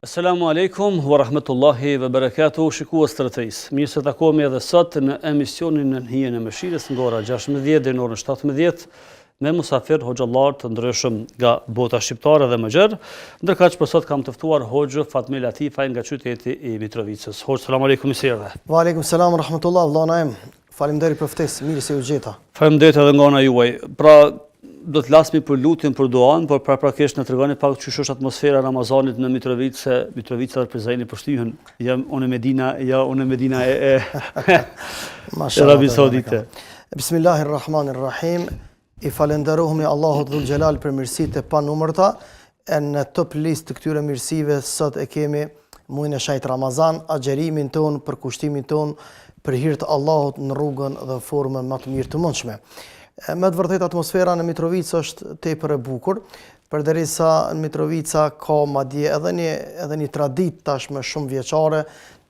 Assalamu alaikum wa rahmatullahi wa barakatuh. Shikues të rëtëris, mirë se takohemi edhe sot në emisionin Në hijen e mëshirës nga ora 16 deri në orën 17 me musafir hoxhallar të ndryshëm nga bota shqiptare dhe më gjerë. Ndërkaq për sot kam të ftuar hoxhë Fatmir Latifaj nga qyteti i Mitrovicës. Hoxh, selam aleikum, mirë se erdhe. Wa aleikum selam wa rahmatullah, vëlla naim. Faleminderit për ftesë, mirë se u gjeta. Faleminderit edhe nga ana juaj. Pra, do të lasmi për lutjen për duan, por paraprakisht na tregoni pak çish është atmosfera e Ramazanit në Mitrovicë, se Mitrovica dhe Prizreni përshtyhen. Jam unë Medina e Arabi Saudite. Bismillahirrahmanirrahim. I falenderohemi Allahut Dhul Xhelal për mirësitë e panumërta. Në top list të këtyre mirësive sot e kemi muajin e shajt Ramazan, agjerimin ton, për kushtimin ton, për hir të Allahut në rrugën dhe formën më të mirë të mundshme. Me të vërtet atmosfera në Mitrovicë është tepër e bukur, përderisa në Mitrovica ka madje edhe një traditë tashmë shumë vjeçare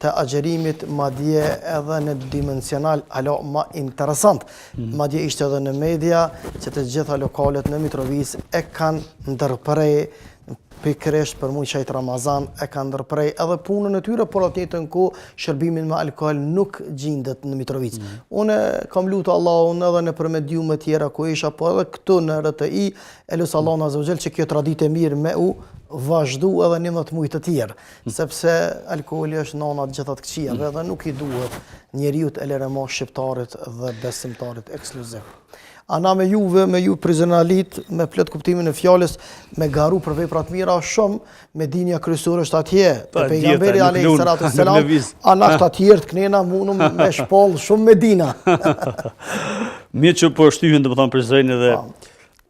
të agjerimit, madje edhe në dimensional alo më interesant. Madje ishte edhe në media që të gjitha lokalet në Mitrovicë e kanë ndërprej pikërisht për muajin shajt Ramazan e kanë ndërprej edhe punën e tyre, por atë njëjtën kohë shërbimin me alkool nuk gjendet në Mitrovicë. Unë kam lutur Allahun edhe në mediume të tjera ku isha, po edhe këtu në RTI, elus Allahun azza wa jall që kjo traditë e mirë me u vazhdu edhe 11 muaj të tjerë, sepse alkooli është nona të gjitha të këqijave dhe nuk i duhet njeriu të LRMO shqiptarit dhe besimtarit ekskluziv. Ana me ju prizrenalit, me plot kuptimin e fjalës, me garu për vepra të mira shumë, Medinja kryesore është atje, te pejgamberi alayhis salatu wassalam, ana të tjerë të knena mundum me shpoll shumë Medina. Mirë që po shtyhen domethënë Prizreni dhe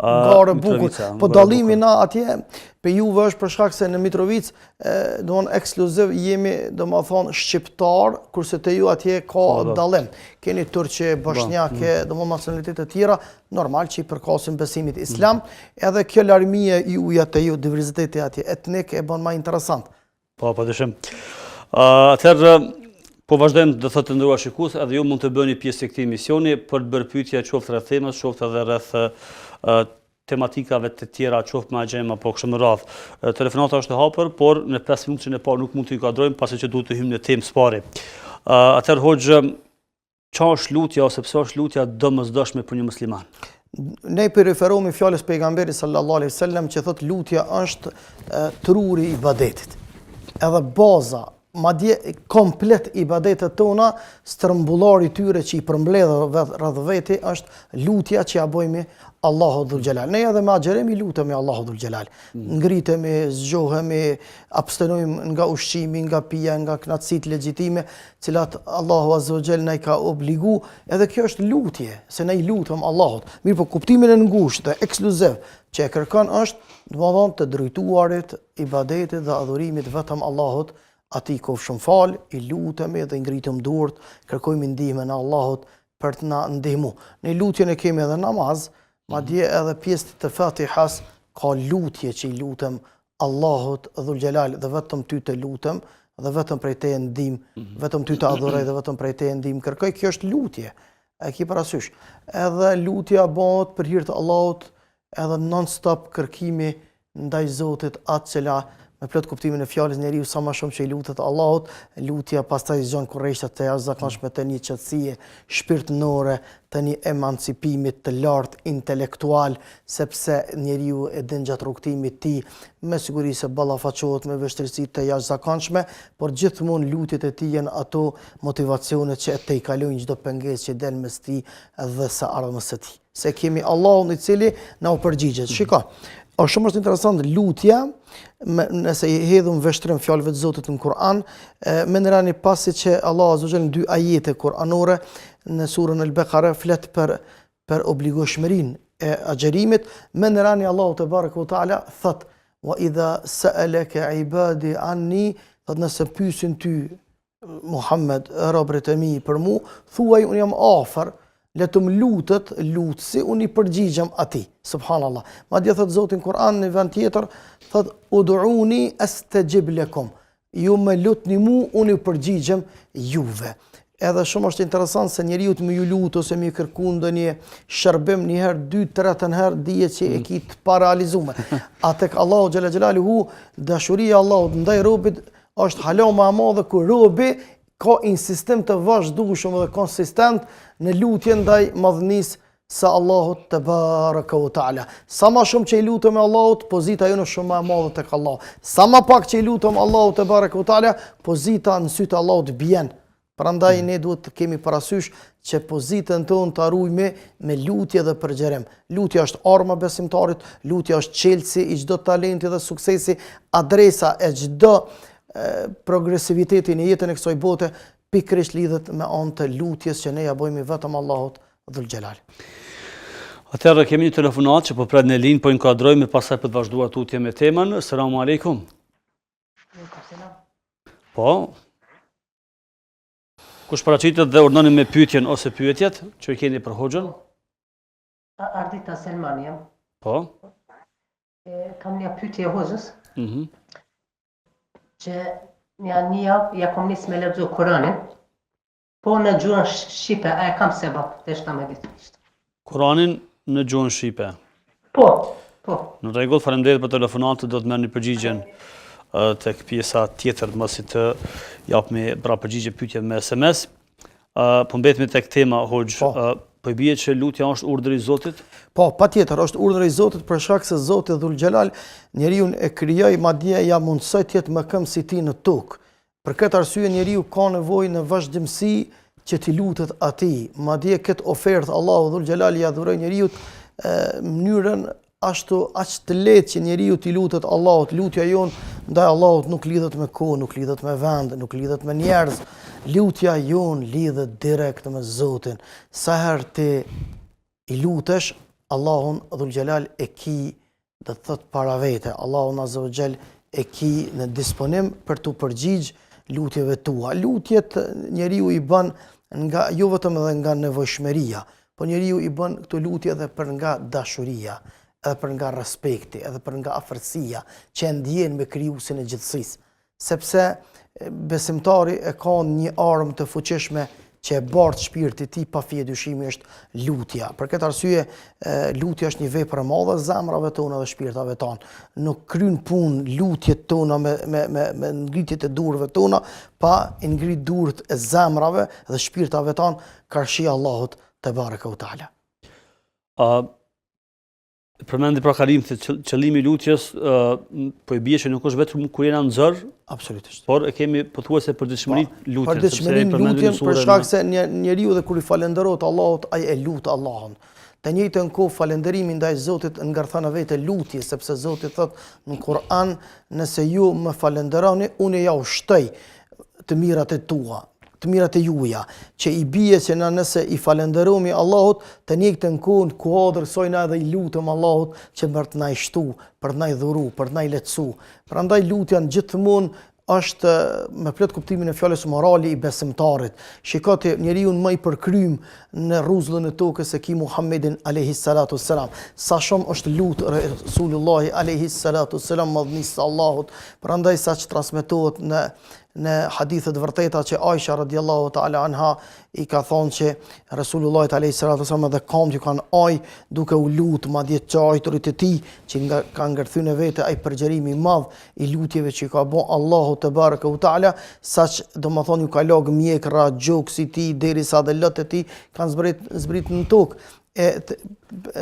Gare bukur, po dallimi na atje pe juve është për shkak se në Mitrovicë domthon ekskluziv jemi domethën shqiptar, kurse te ju atje ka dallim. Keni turqe, bosnjake, domthon nacionalitete të tjera, normal që i përkasin besimit islam, edhe kjo larmie juja te ju, diversiteti atje etnik e bën më interesant. Po dyshim. Atëherë po vazhdojmë të thotë ndërua shikues, edhe ju mund të bëni pjesë e këtij misioni për të bërë pyetje qoftë rreth temës, qoftë edhe rreth tematikave të tjera, qoftë me agjem apo kështu me radhë. Telefonata është e hapur, por në 5 minutë e parë nuk mund të inkuadrojmë pasi që duhet të hyjmë në temë së pari. Atëherë hoxh, çfarë është lutja ose pse është lutja domosdoshme për një musliman? Ne referohemi fjalës pejgamberit sallallahu alaihi wasallam që thotë lutja është truri i ibadetit. Edhe baza, madje komplet ibadetet tona, strëmbullari tyre që i përmbledh rreth veti është lutja që ja bëjmë Allahu Dhul Xhelal. Ne edhe me agjerimi lutemi Allahu Dhul Xhelal. Ngritemi, zgjohemi, abstenojmë nga ushqimi, nga pija, nga knatësitë legjitime, cilat Allahu Azza wa Jall na i ka obligu, edhe kjo është lutje, se ne i lutem Allahut. Mirë, po kuptimin e ngushtë dhe ekskluziv që e kërkon është, domethënë të drejtuarit ibadetit dhe adhurimit vetëm Allahut, atij kofshëm fal, i lutemi dhe i ngritëm durt, kërkojmë ndihmën e Allahut për të na ndihmu. Ne lutjen e kemi edhe namaz, madje edhe pjesë të Fatihas ka lutje që i lutem Allahut Dhul Xhelal dhe vetëm ty të lutem dhe vetëm prej teje ndihmë, vetëm ty të adhuroj dhe vetëm prej teje ndihmë kërkoj. Kjo është lutje. E ki parasysh. Edhe lutja bëhet për hir të Allahut, edhe non-stop kërkimi ndaj Zotit atë cila me plot kuptimin e fjalës njeriu sa më shumë që i lutet Allahut, lutja pastaj zgjon kurreshtat të jashtëzakonshme të një qetësie shpirtërore, të një emancipimit të lartë intelektual, sepse njeriu e din gjatë rrugtimit të tij me siguri se ballafaqohet me vështirësi të jashtëzakonshme, por gjithmonë lutjet e tij janë ato motivacione që të i kalojnë çdo pengesë që del mes tij dhe së ardhmës së tij. Se kemi Allahun i cili na u përgjigjet. Shiko, është shumë interesant lutja, nëse i hedhëm vështrim fjalëve të Zotit në Kur'an, menërani pasi që Allah Azza wa Jall në 2 ajete kur'anore në surën Al-Baqara flet për obligueshmërinë e agjerimit, menërani Allahu te barekuhu teala thot: "Wa idha sa'alaka 'ibadi anni", thot nëse pyesin ty Muhammed, robërit e mi për mu, thuaj unë jam afër, le të më lutet lutësi, unë i përgjigjem atij. Subhanallah. Madje thot Zoti në Kur'an në vend tjetër, thot ud'uni astajib lakum. Ju më lutni mu, unë i përgjigjem juve. Edhe shumë është interesant se njeriu të më ju lut ose më kërku ndonjë shërbim një herë, 2-3 herë dihet që e ki të parealizuar. A tek Allahu xhalla xhelaluhu dashuria e Allahut ndaj robit është hala më e madhe kur robi ka insistim të vazhdueshëm dhe konsistent në lutje ndaj madhnisë së Allahut te baraka u taala. Sa më shumë që i lutem Allahut, pozita jonë është shumë më e madhe tek Allah. Sa më pak që i lutem Allahut te baraka u taala, pozita në sy të Allahut bjen. Prandaj ne duhet të kemi parasysh që pozitën tonë të arrujme me lutje dhe përgjerim. Lutja është arma besimtarit, lutja është çelësi i çdo talenti dhe suksesi, adresa e çdo progresiviteti në jetën e kësaj bote pikërisht lidhet me anë të lutjes që ne ja bëjmë vetëm Allahut dhul xhelal. Atëherë kemi një telefonat që po pret në linjë, po inkuadrojmë pastaj për të vazhduar tutje me temën. Selamun alejkum. Po. Kush paraqitet dhe urdhoni me pyetjen ose pyetjet që i keni për hoxhën? Ardita Selman jam. Po. Kam një pyetje hoxhës. Mhm. Që një javë ja kom nis me lexu Kur'anin. Po në gjuhën shqipe, a e kam sebab të shta me ditë. Kur'anin në gjuhën shqipe. Po. Në rregull, faleminderit për telefonatën, do të merrni përgjigjen tek pjesa tjetër mos të japni pra përgjigje pyetje me SMS. Po mbetemi tek tema hoxh. Po i bie që lutja është urdhri i Zotit? Po, patjetër është urdhri i Zotit për shkak se Zoti dhul xhelal njeriu e krijoi madje ja mundsoi të jetë më këm si ti në tokë. Për këtë arsye njeriu ka nevojë në vazhdimsi që t'i lutet atij. Madje këtë ofertë Allahu dhul xhelal ja dhuroi njeriu mënyrën ashtu aq të lehtë që njeriu t'i lutet Allahut. Lutja jonë ndaj Allahut nuk lidhet me kohë, nuk lidhet me vend, nuk lidhet me njerëz. Lutja jonë lidhet direkt me Zotin. Sa herë ti i lutesh Allahun dhul xhelal e ki do të thot para vete. Allahun azza wa xal e ki në disponim për t'u përgjigj lutjeve tua. Lutjet njeriu i bën nga jo vetëm edhe nga nevojshmëria, po njeriu i bën këto lutje edhe për nga dashuria, edhe për nga respekti, edhe për nga afërsia që ndjen me krijuesin e gjithësisë. Sepse besimtari e ka një armë të fuqishme që e bart shpirtin e tij pa fije dyshimi është lutja. Për këtë arsye lutja është një vepër e madhe e zemrave tona dhe shpirtave tonë. Nuk kryen punë lutjet tona me ngritjet e durëve tona, pa i ngrit durët e zemrave dhe shpirtave tonë karshi Allahut te baraka u taala. Përmendi pra kalim se qëllimi i lutjes po i bie që nuk është vetëm kur jena nxor, absolutisht. Por e kemi pothuajse përditshmërinë lutjen. Përditshmërinë lutjen për shkak se njeriu dhe kur i falenderohet Allahut, ai e lut Allahun. Të njëjtën kohë falënderimi ndaj Zotit ngarthan vetë lutje, sepse Zoti thot në Kur'an, nëse ju më falenderoni, unë ja ushtoj të mirat e tua, të mirat e juaja, që i bie që na nëse i falenderojmë Allahut, të njëjtën kohë kuadër sojna edhe i lutem Allahut që për të na i shtu, për të na i dhuru, për të na i lehtësu. Prandaj lutja gjithmonë është me plot kuptimin e fjalës morali i besimtarit. Shikoti njeriu më i përkrym në rruzullën e tokës e ki Muhammedin alayhi salatu wassalam. Sa shumë është lut Resulullah alayhi salatu wassalam madhnisë Allahut. Prandaj saç transmetohet në hadithet vërteta që Aisha radiallahu ta'ala anha i ka thonë që Resulullah alayhi salatu wassalam dhe kamtë kanë aj duke u lutë madje çajturit e tij që ka ngërthyer vete ai përgjerimi i madh i lutjeve që ka bën Allahu te baraka u ta'ala, saq domethënë ju ka log mjekra gjoksi i tij derisa dhe lotët e tij kanë zbrit në tokë.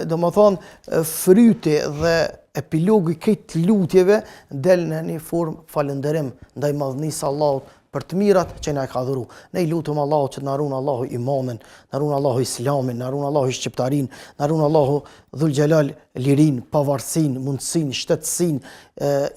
Domethënë fryti dhe epilogu i këtij lutjeve del në një formë falënderim ndaj madhnisë Allahut për të mirat që na ka dhuru. Ne i lutem Allahut që na ruan Allahu imanin, na ruan Allahu islamin, na ruan Allahu shqiptarin, na ruan Allahu dhul xhelal lirin, pavarësinë, mundësinë, shtetësinë,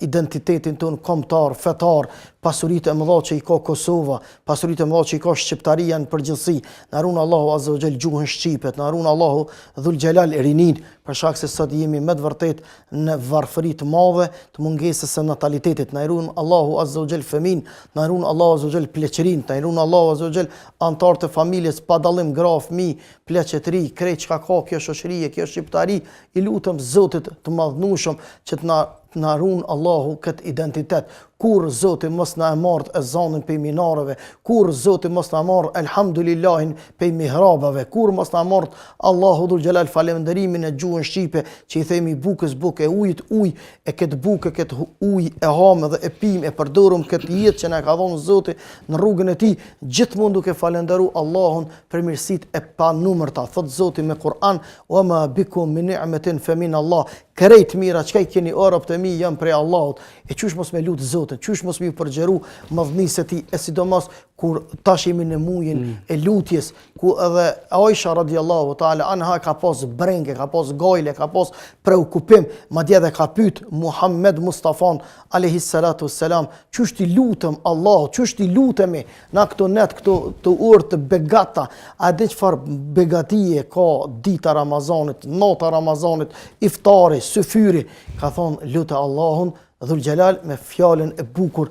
identitetin ton kombëtar, fetar, pasuritë e mëdha që i ka Kosova, pasuritë e mëdha që i ka Shqiptaria në përgjithësi. Na ruan Allahu azza wa xal gjuhën shqipe, na ruan Allahu dhul xhelal rinin, për shkak se sot jemi me të vërtet në varfëri të madhe të mungesës së natalitetit. Na ruan Allahu azza wa xal fëmin, na ruan Allahu azza wa xal pleqërin, na ruan Allahu azza wa xal antar të familjes pa dallim gra, fëmijë, pleqëtri, krejt çka ka kjo shoqëri, kjo shqiptari. I lutem Zotit të madhnueshëm që të na ruan Allahu këtë identitet. kur Zoti mos na e marrë ezanin pej minareve, kur Zoti mos na marrë elhamdulillahin pej mihrabave, kur mos na marrë Allahu dhul xhelal falënderimin e gjuhën shqipe që i themi bukës bukë, ujit ujë, e këtë bukë, këtë ujë e hamë dhe e pim, e përdorum këtë jetë që na ka dhënë Zoti në rrugën e tij, gjithmonë duke falënderu Allahun për mirësitë e panumërta. Thot Zoti me Kur'an: "Wa ma bikum min ni'matin fa min Allah." Krejt mira çka i keni orop të mi janë prej Allahut. E qysh mos me lut Zotin, qysh mos me përgjeru madhnisë e tij, e sidomos kur tash jemi në muajin e lutjes, ku edhe Aisha radhiyallahu taala anha ka pas brenge, ka pas gojle, ka pas preokupim, madje edhe ka pyet Muhammed Mustafan alayhi salatu wassalam, qysh ti lutem Allahut, qysh ti lutemi na këto net, këto të orë të begata, a di çfarë begatie ka dita Ramazanit, nota Ramazanit, iftari, syfyri, ka thonë lutë Allahun dhul xhelal me fjalën e bukur: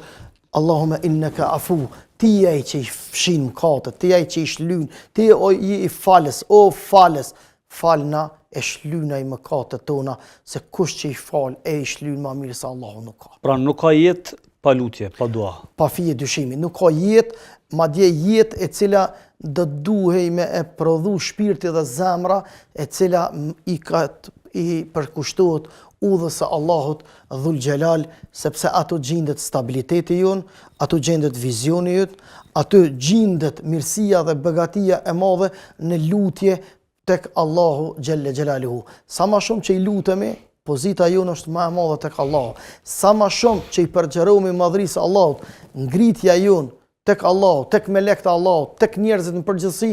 Allahumma innaka afu, ti ai që i fshin mëkatet, ti ai që i shlyn, ti i falës, o falës, falna e shlynaj mëkatet tona, se kush që i fal e i shlyn më mirë se Allahu nuk ka. Pra nuk ka jetë pa lutje, pa dua. Pa fije dyshimi, nuk ka jetë, madje jetë e cila do duhej me e prodhu shpirti dhe zemra, e cila i përkushtohet udhës së Allahut dhul xhelal, sepse ato gjendet stabiliteti jon, ato gjendet vizioni jon, ato gjendet mirësia dhe begatia e madhe në lutje tek Allahu xhelle xhelaluhu. Sa më shumë që i lutemi, pozita jonë është më e madhe tek Allahu. Sa më shumë që i përgjerohemi madhrisë Allahut, ngritja jonë tek Allahu, tek melekët e Allahut, tek njerëzit në përgjithësi,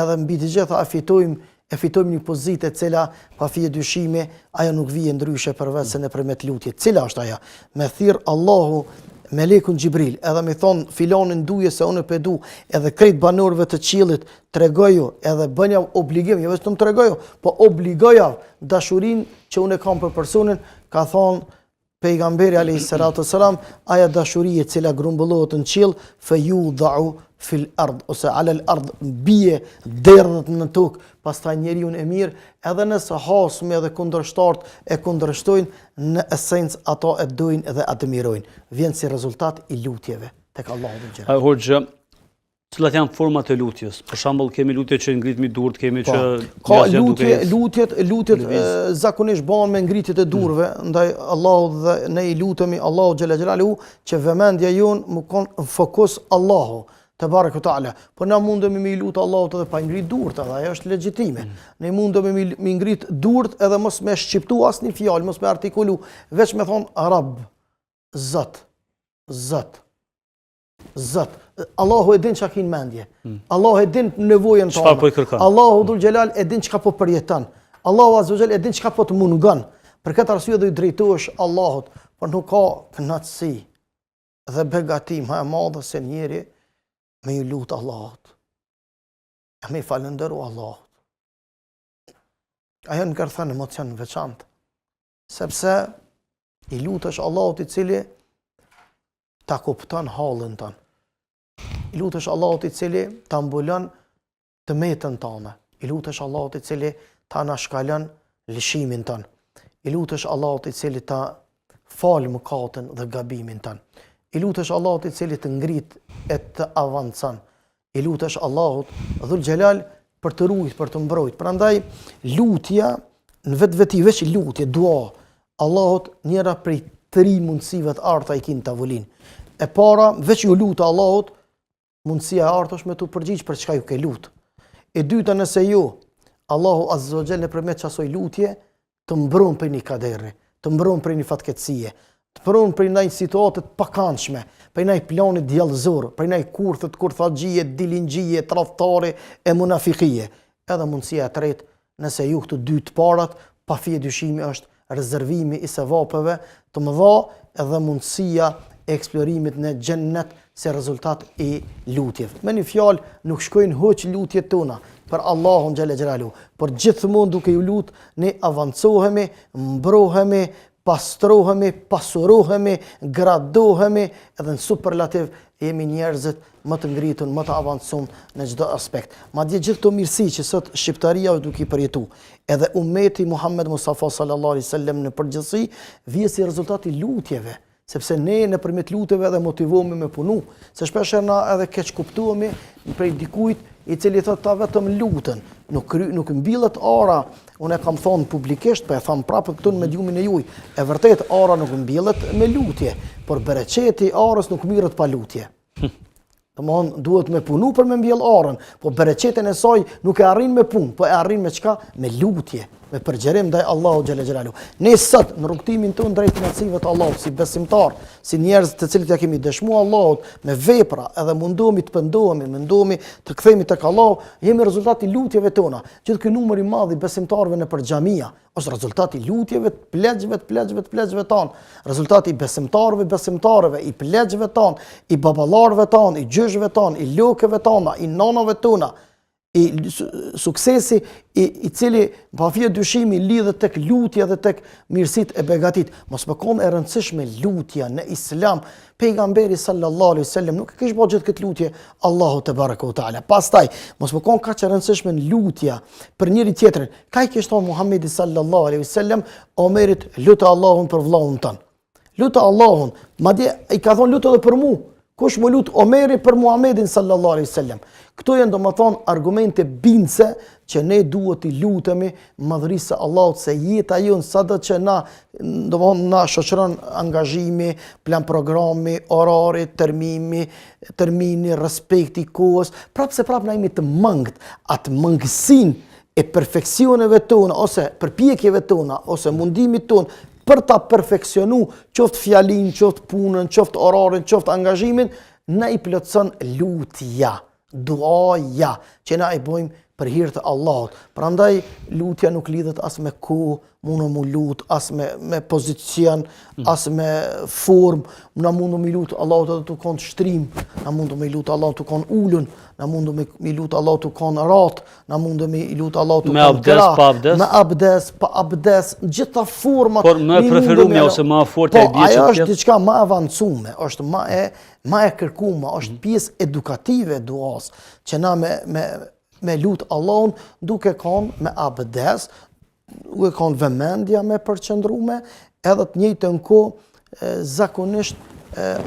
edhe mbi të gjitha e fitojmë një pozitë e cila pa fije dyshime ajo nuk vije ndryshe përveç se nëpërmjet lutjes. Cila është ajo? Me thirr Allahu melekun Xhibril, edhe mi thon filanin duje se unë pedu, edhe krejt banorëve të qiellit tregoju, edhe bënja obligim, jo vetëm tregoju, po obligoja dashurinë që unë kam për personin, ka thon pejgamberi alayhis salatu wassalam, aja dashuri e cila grumbullohet në qiell, fayudau fil ard, ose ala al ard, bie derdhët në tokë, pastaj njeriu e mirë, edhe nëse hasmi edhe kundërshtarët e kundërshtojnë, në esencë ato e dojnë dhe admirojnë. Vjen si rezultat i lutjeve tek Allahu dhul xhelal. Hoxha, cilat janë format e lutjes? Për shembull, kemi lutje që ngritmi durët, kemi që ka lutjet zakonisht bëhen me ngritjet e durve, ndaj Allahut dhe ne i lutemi Allahu xhela xhelalu që vëmendja jon më kon fokus Allahu te barek ve taala. Po na mundemi me lutë Allahut edhe pa ngrit durët, edhe ajo është legjitime. Ne mundemi me ngrit durët edhe mos me shqiptu asnjë fjalë, mos me artikulu, veç me thon Rabb, Zot, Zot. Zot, Allahu e din çka kin mendje. Allahu e din nevojën tonë. Çfarë po i kërkon? Allahu dhul xhelal e din çka po përjeton. Allahu azza wa jall e din çka po të mungon. Për këtë arsye do i drejtohesh Allahut, por nuk ka kënaqësi dhe begati më e madhe se njeri me i lutë Allahut. Me i falënderu Allahut. Ajo në kërthen emocion veçantë. Sepse i lutesh Allahut i cili ta kupton hallin tënë. I lutesh Allahut i cili ta mbulon të metën tënde. I lutesh Allahut i cili ta nashkalon lëshimin tënë. I lutesh Allahut i cili ta fal mëkatin dhe gabimin tënë. I lutesh Allahut i cili të ngrit e të avancon. I lutesh Allahut dhul xhelal për të ruajtur, për të mbrojtur. Prandaj lutja në vetveti, veç lutje, dua Allahut njëra prej 3 mundësive të arta i kin tavolinë. E para, veç ju lutë Allahut, mundësia e artë është me të përgjigj për çka ju ke lutë. E dyta, nëse ju, Allahu azza wa jall nëpërmjet çasoj lutje, të mbron për një kaderri, të mbron për një fatkeqësie, të mbron për një situate të pakëndshme, për një plani djallëzor, për një kurthët, kurthaxhie, dilingjie, tradhtare e munafikie. Edhe mundësia e tretë, nëse ju këto dy të parat, pa fije dyshimi është rezervimi i sevapeve të mëdha edhe mundësia e eksplorimit në xhennet si rezultat i lutjeve. Me një fjalë, nuk shkojnë hoq lutjet tona për Allahun xhela xhelalu, por gjithmonë duke ju lut ne avancohemi, mbrohemi, pastrohemi, pasurohemi, gradohemi, edhe në superlativ jemi njerëzit më të ngritur, më të avancuar në çdo aspekt. Madje gjithë këto mirësi që sot shqiptaria duke i përjetu, edhe ummeti Muhammed Mustafa sallallahu alaihi wasallam në përgjithësi, vjen si rezultat i lutjeve, sepse ne nëpërmjet lutjeve edhe motivohemi me punu, se shpesh na edhe keq kuptohemi prej dikujt i cili thotë ta vetëm lutën, nuk mbillet ara. Unë e kam thonë publikisht, po e tham prapë këtu në mediumin e juaj. E vërtet ara nuk mbillet me lutje, por bereqeti i arës nuk mirret pa lutje. Domthon duhet me punu për me mbjell arën, po bereqetin e saj nuk e arrin me punë, po e arrin me çka? Me lutje, me përgjerim ndaj Allahut xhalla xhelalu. Ne sot në rrugtimin tonë drejt kënaqësive të Allahut si besimtar, si njerëz të cilët ja kemi dëshmuar Allahut me vepra, edhe mundohemi të pendohemi, mundohemi të kthehemi tek Allahu, jemi rezultati i lutjeve tona. Gjithë ky numër i madh i besimtarëve nëpër xhamia është rezultati i lutjeve të pleqëve tanë, rezultati i besimtarëve, i pleqëve tanë, i baballarëve tanë, i gjyshëve tanë, i lokëve tona, i nanave tona, i suksesi i cili pa fije dyshimi lidhet tek lutja dhe tek mirësitë e begatit. Mos më kon e rëndësishme lutja në Islam. Pejgamberi sallallahu alaihi wasallam nuk e kishte bërë gjithë këtë lutje Allahu te baraka taala. Pastaj mos më kon kaq e rëndësishme lutja për njëri tjetrin. Ka i kishte thonë Muhamedi sallallahu alaihi wasallam Omerit, lutë Allahun për vllahun tan. Lutë Allahun, madje i ka thonë lutë edhe për mua. Kush më lut Omeri për Muhamedin sallallahu alaihi wasallam. Këto janë domethënë argumente bindse që ne duhet i lutemi madhërisë së Allahut se jeta jon sado që na domethënë na shoqëron angazhimi, plan programi, orari, termini, respekti kohës, prapse prap na jemi të mangët, atë mangësinë e perfeksioneve tona ose përpjekjeve tona ose mundimit ton për ta perfekcionu qoftë fjalin, qoftë punën, qoftë orarin, qoftë angazhimin, na i plotson lutja, duaja, që na i bojmë për hir të Allahut. Prandaj lutja nuk lidhet as me kohë, mundu mu lut, as me pozicion, as me formë, na mundu mi lut Allahut edhe të konë shtrim, na mundu mi lut Allahut të konë ulën, na mundu mi lut Allahut të konë rat, na mundu mi lut Allahut të konë abdes, pa abdes? Me abdes, pa abdes, gjitha format. Por më preferuar ose më fortë e di ajo është diçka më avancume, është më e kërkuar, është pjesë edukative e duas, që na me lut Allahun duke qenë me abdes, duke qenë vëmendja me përqendrume, edhe të njëjtën kohë zakonisht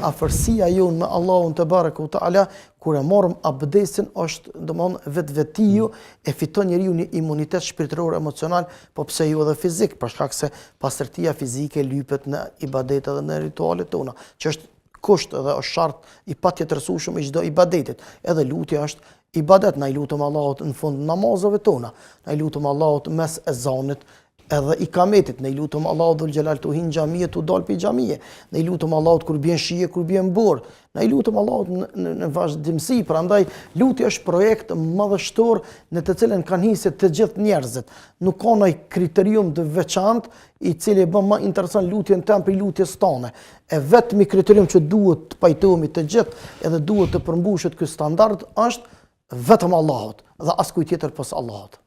afërsia jonë me Allahun te baraka taala kur e morëm abdesin është domthonë vetvetiu e fiton njeriu një imunitet shpirtëror emocional, po pse jo edhe fizik, për shkak se pastërtia fizike lypet në ibadet edhe në ritualet tona, që është kusht edhe është shart i patjetërsueshëm i çdo ibadetit. Edhe lutja është ibadet, na i lutëm Allahut në fund namazeve tona, na i lutëm Allahut mes ezanit edhe ikametit, ne i lutëm Allahut dhul xhelal tu hin xhamie tu dal pi xhamie, ne i lutëm Allahut kur bjen shije, kur bjen borë, ne i lutëm Allahut në vazhdimsi. Prandaj lutja është projekt madhështor në të cilën kanë hisë të gjithë njerëzit. Nuk ka ndonjë kriterium të veçantë i cili bën më interesant lutjen tënd për lutjes tone. E vetmi kriterium që duhet të pajtohemi të gjithë edhe duhet të përmbushet ky standard është vetëm Allahut dhe askuj tjetër pas Allahut.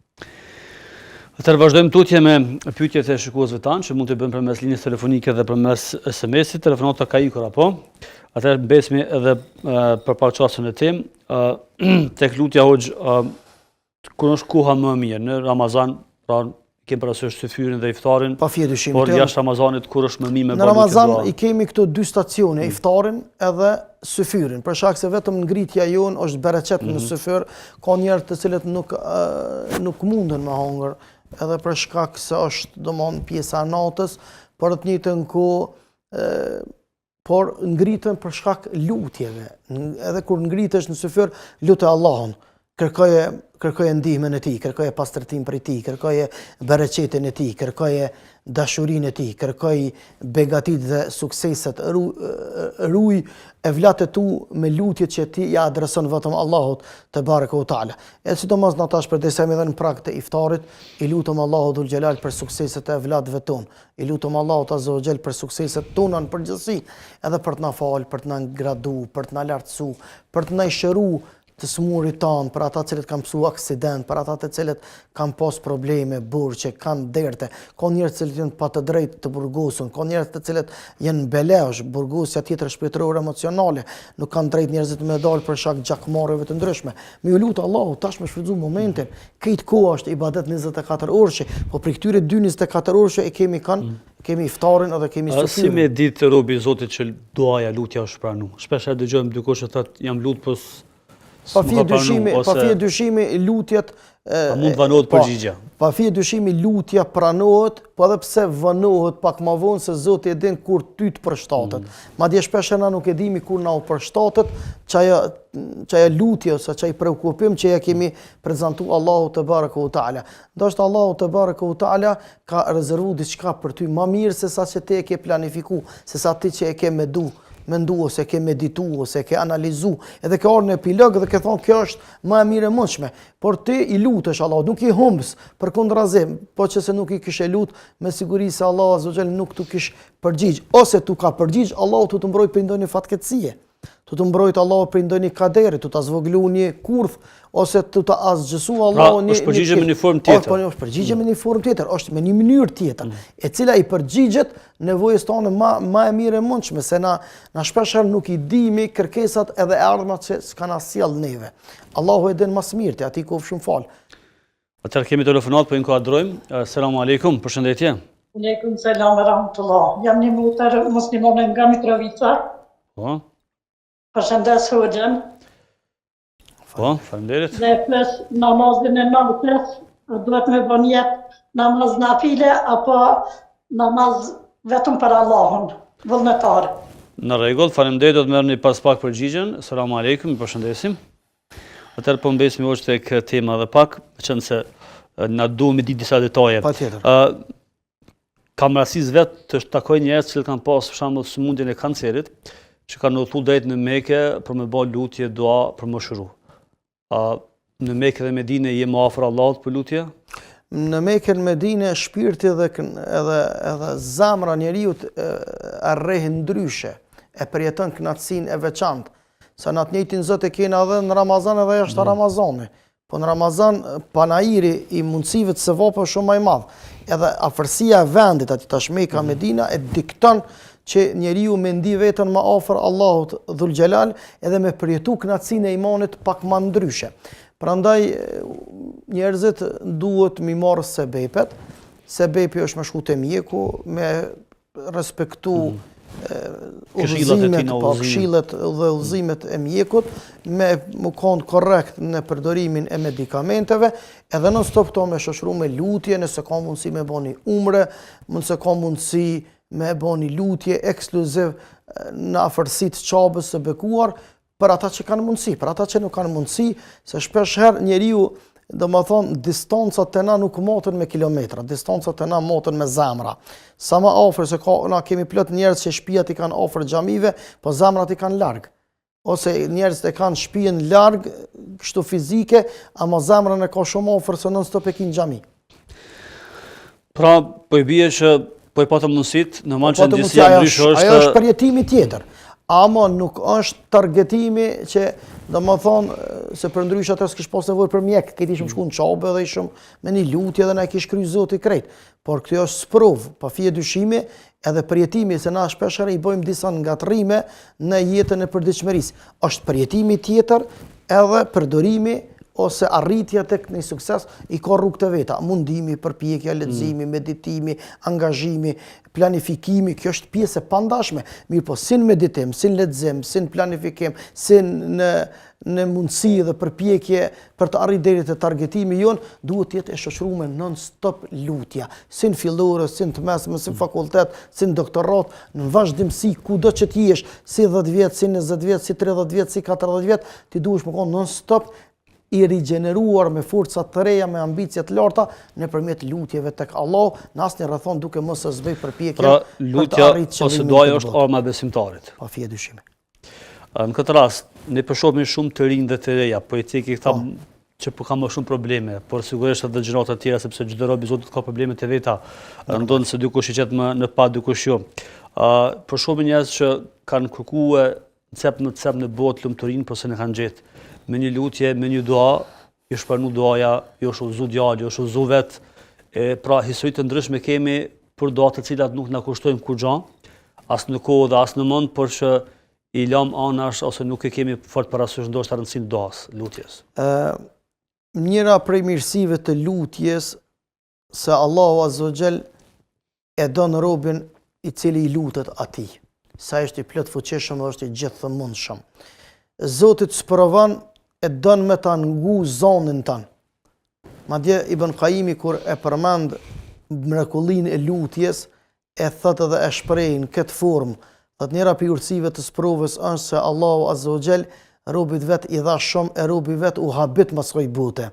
Atëherë vazhdojmë tutje me pyetjet e shikuesve tanë, që mund të bëjmë përmes linjës telefonike dhe përmes SMS-it, telefonata ka ikur apo. Atëherë mbesmi edhe për paraqasjen e tim, tek lutja hoxh, kur është koha më e mirë në Ramazan, pra kemi parasysh syfyrin dhe iftarin. Pa fije dyshim. Por jashtë Ramazanit kur është më mirë me në Ramazan i kemi këto dy stacione, iftarin edhe syfyrin, për shkak se vetëm ngritja jon është bereqet në syfyr, ka njerëz të cilët nuk munden me hongër, edhe për shkak se është domon pjesa e natës, por të njëjtën kohë por ngritën për shkak lutjeve. Edhe kur ngritesh në syfyr, lutë Allahun, kërkoje ndihmën e tij, kërkoje pastërtim prej tij, kërkoje bereqetin e tij, kërkoje dashurinë e tij, kërkoj begatit dhe sukseset, ruaj evlatet tu me lutjet që ti ja adreson vetëm Allahut te baraka u taala. E sidomos natash për disa më në prag të iftarit, i lutem Allahut dhul xhelal për sukseset e evlatëve ton. I lutem Allahut azza wa xhel për sukseset tona në përgjithësi, edhe për të na fal, për të na ngradu, për të na lartësu, për të na shëruar të smurit tanë, për ata cilët kanë pësu aksident, për ata të cilët kanë pas probleme, burqe, kanë derte, ka njerëz të cilët janë pa të drejtë të burgosun, ka njerëz të cilët janë belezh, burgosja tjetër shpirtërore emocionale, nuk kanë drejtë njerëzit me dalë për shkak gjakmarrjeve të ndryshme. Me ju lutë Allahu tash me shfrytëzu momentin. Këtë kohë është ibadet 24 orësh, po për këtyre 24 orësh e kemi iftarin edhe kemi sufirën. Si me ditë robi i Zotit që duaja, lutja është pranu. Shpesh e dëgjojmë dikush që thotë jam lut po pa fije dyshimi lutjet mund vënohet përgjigja. Pa fije dyshimi lutja pranohet, po edhe pse vënohet pak më vonë se Zoti e din kur ty të përshtatet. Madje shpesh na nuk e dimi kur na u përshtatet çaja lutje ose çaj preokupim që ja kemi prezantu Allahu te baraka u taala. Ndoshta Allahu te baraka u taala ka rezervuar diçka për ty më mirë se sa që ti e ke planifikuar, se sa ti që e ke mendu ose ke meditu ose ke analizu, edhe ke orë në epilog dhe ke thonë kjo është më e mire mundshme, por ti i lutesh Allah, nuk i humbs për kundrazim, po që se nuk i kishe lut, me siguri se Allah azhajal nuk tu kish përgjigj, ose tu ka përgjigj, Allah tu të mbrojt për ndonjë fatkeqësie. Tu të mbrojt Allah për ndonjë kaderi, tu ta zvoglu një kurth, ose tu ta azgjësu Allah një... Pra, është përgjigje me një formë tjetër. është përgjigje me një formë tjetër, është me një mënyrë tjetër, e cila i përgjigjet nevojës tonë ma e mire mundshme, se na shpeshherë nuk i dimi kërkesat edhe ardhmat që s'kan asjell neve. Allahu e din mas mirë, ati ku shumë falë. Atëherë kemi telefonat, po inkuadrojmë. Selamu alaikum, përshëndetje. Aleikum selam wa rahmatullah. Jam një mutër muslimane nga Mitrovica. Po. Përshëndes hoxhën. Po, faleminderit. Dhe plus namazin e natës, duhet me bën jetë namaz nafile apo namaz vetëm për Allahun, vullnetar. Në rregull, faleminderit, do të merrni pas pak përgjigjen. Selamu alaikum, ju përshëndesim. Atëherë po mbesim hoxh tek tema edhe pak, qëse na duhet me ditë disa detaje. Patjetër. Kam rastis vetë të takoj njerëz që kanë pas për shembull sëmundjen e kancerit, që kanë udhëtuar drejt në Mekë për me bë lutje, dua për më shëru. Në Mekë dhe Medinë jemi afër Allahut për lutje? Në Mekë dhe Medinë shpirti edhe zemra njeriu arrehin ndryshe, e përjeton kënaqësinë e veçantë. Sa në atë njëjtin Zot e kena edhe në Ramazan edhe jashtë Ramazani. Po në Ramazan panairi i mundësive të sevapëve shumë më i madh. Edhe afërsia e vendit aty tash Mekka Medina e dikton që njeriu me ndi veten më afër Allahut Dhul Xhelal edhe me përjetu kënaqësinë e imanit pak më ndryshe. Prandaj njerëzit duhet mi marrë sebepet. Sebepi është me shku te mjeku, me respektu këshillet dhe udhëzimet e mjekut, me më konë korrekt në përdorimin e medikamenteve, edhe në stop to me shoqëru me lutje, nëse ka mundësi me bani umre, nëse ka mundësi me bani lutje ekskluziv në afërsitë të Qabës së bekuar, për ata që kanë mundësi, për ata që nuk kanë mundësi, se shpesh herë njeriu, do më thonë, distancat të na nuk moten me kilometra, distancat të na moten me zemra. Sa më afër, se na kemi plot njerëz që shtëpiat i kanë afër xhamive, po zemrat i kanë larg. Ose njerëz që kanë shtëpinë larg, kështu fizike, ama zemrën e ka shumë afër se non-stop e kin xhami. Pra, po i bie që po i patë mundësit, në mënyrë që ndjesia ndryshe është... Ajo është përjetimi tjetër. Ama nuk është targetimi që, do më thonë, se për ndryshë atër s'kish pas nevojë për mjek, këti ishëm shku në Qabë dhe ishëm me një lutje dhe na kish kry Zoti krejt. Por kjo është sprov, pa fije dyshimi edhe përjetimi, se na shpeshherë i bëjmë disa ngatrime në jetën e përditshmërisë. Është përjetimi tjetër edhe përdorimi ose arritja tek një sukses i ka rrugë të veta, mundimi, përpjekja, leximi, meditimi, angazhimi, planifikimi, kjo është pjesë e pandashme. Mirë po, sin meditim, sin lexim, sin planifikim, sin në mundësi dhe përpjekje për të arritur deri te targetimi jon, duhet të jetë e shoqëruar me non-stop lutja, sin fillore, sin të mesme, sin fakultet, sin doktorat, në vazhdimsi kudo që të jesh, si 10 vjet, si 20 vjet, si 30 vjet, si 40 vjet, ti duhesh me qenë non-stop i rigjeneruar me forca të reja, me ambicie të larta nëpërmjet lutjeve tek Allah, në asnjë rrethon duke mos e zbej përpjekje. Pra, lutja ose duaja është arma e besimtarit. Pa fije dyshimi. Në këtë rast, ne përshofmi shumë të rinj dhe të reja, po i ceki këta që po kanë më shumë probleme, por sigurisht edhe gjërat të tjera, sepse çdo rob i Zotit ka probleme të veta, ndonë se dikush i qet më në pa, dikush jo. Përshofmi njerëz që kanë kërkuar cep në botë lumturinë, por se ne kanë gjetë. me një lutje, me një dua, ju shpranu duaja, ju shudzu djalë, ju shudzu vetë. Pra, historit të ndryshme kemi për dua të cilat nuk na kushtojnë kurgja, as në kohë dhe as në mend, por që i lam anash ose nuk e kemi fort parasysh ndoshta rëndësinë duas, lutjes. Njëra prej mirësive të lutjes se Allahu Azza wa Jall e don robin i cili i lutet atij. Sa është i plot fuqishëm dhe është i gjithëmundshëm. Zoti të sprovon e don me ta ngu zonën tan. Madje Ibn Qayyimi kur e përmend mrekullinë e lutjes, e thotë edhe e shpreh në këtë formë. Thotë njëra prej urtësive të sprovës është se Allahu Azza wa Jall robit vet i dha shumë, e robi vet u habit mas kësaj bote.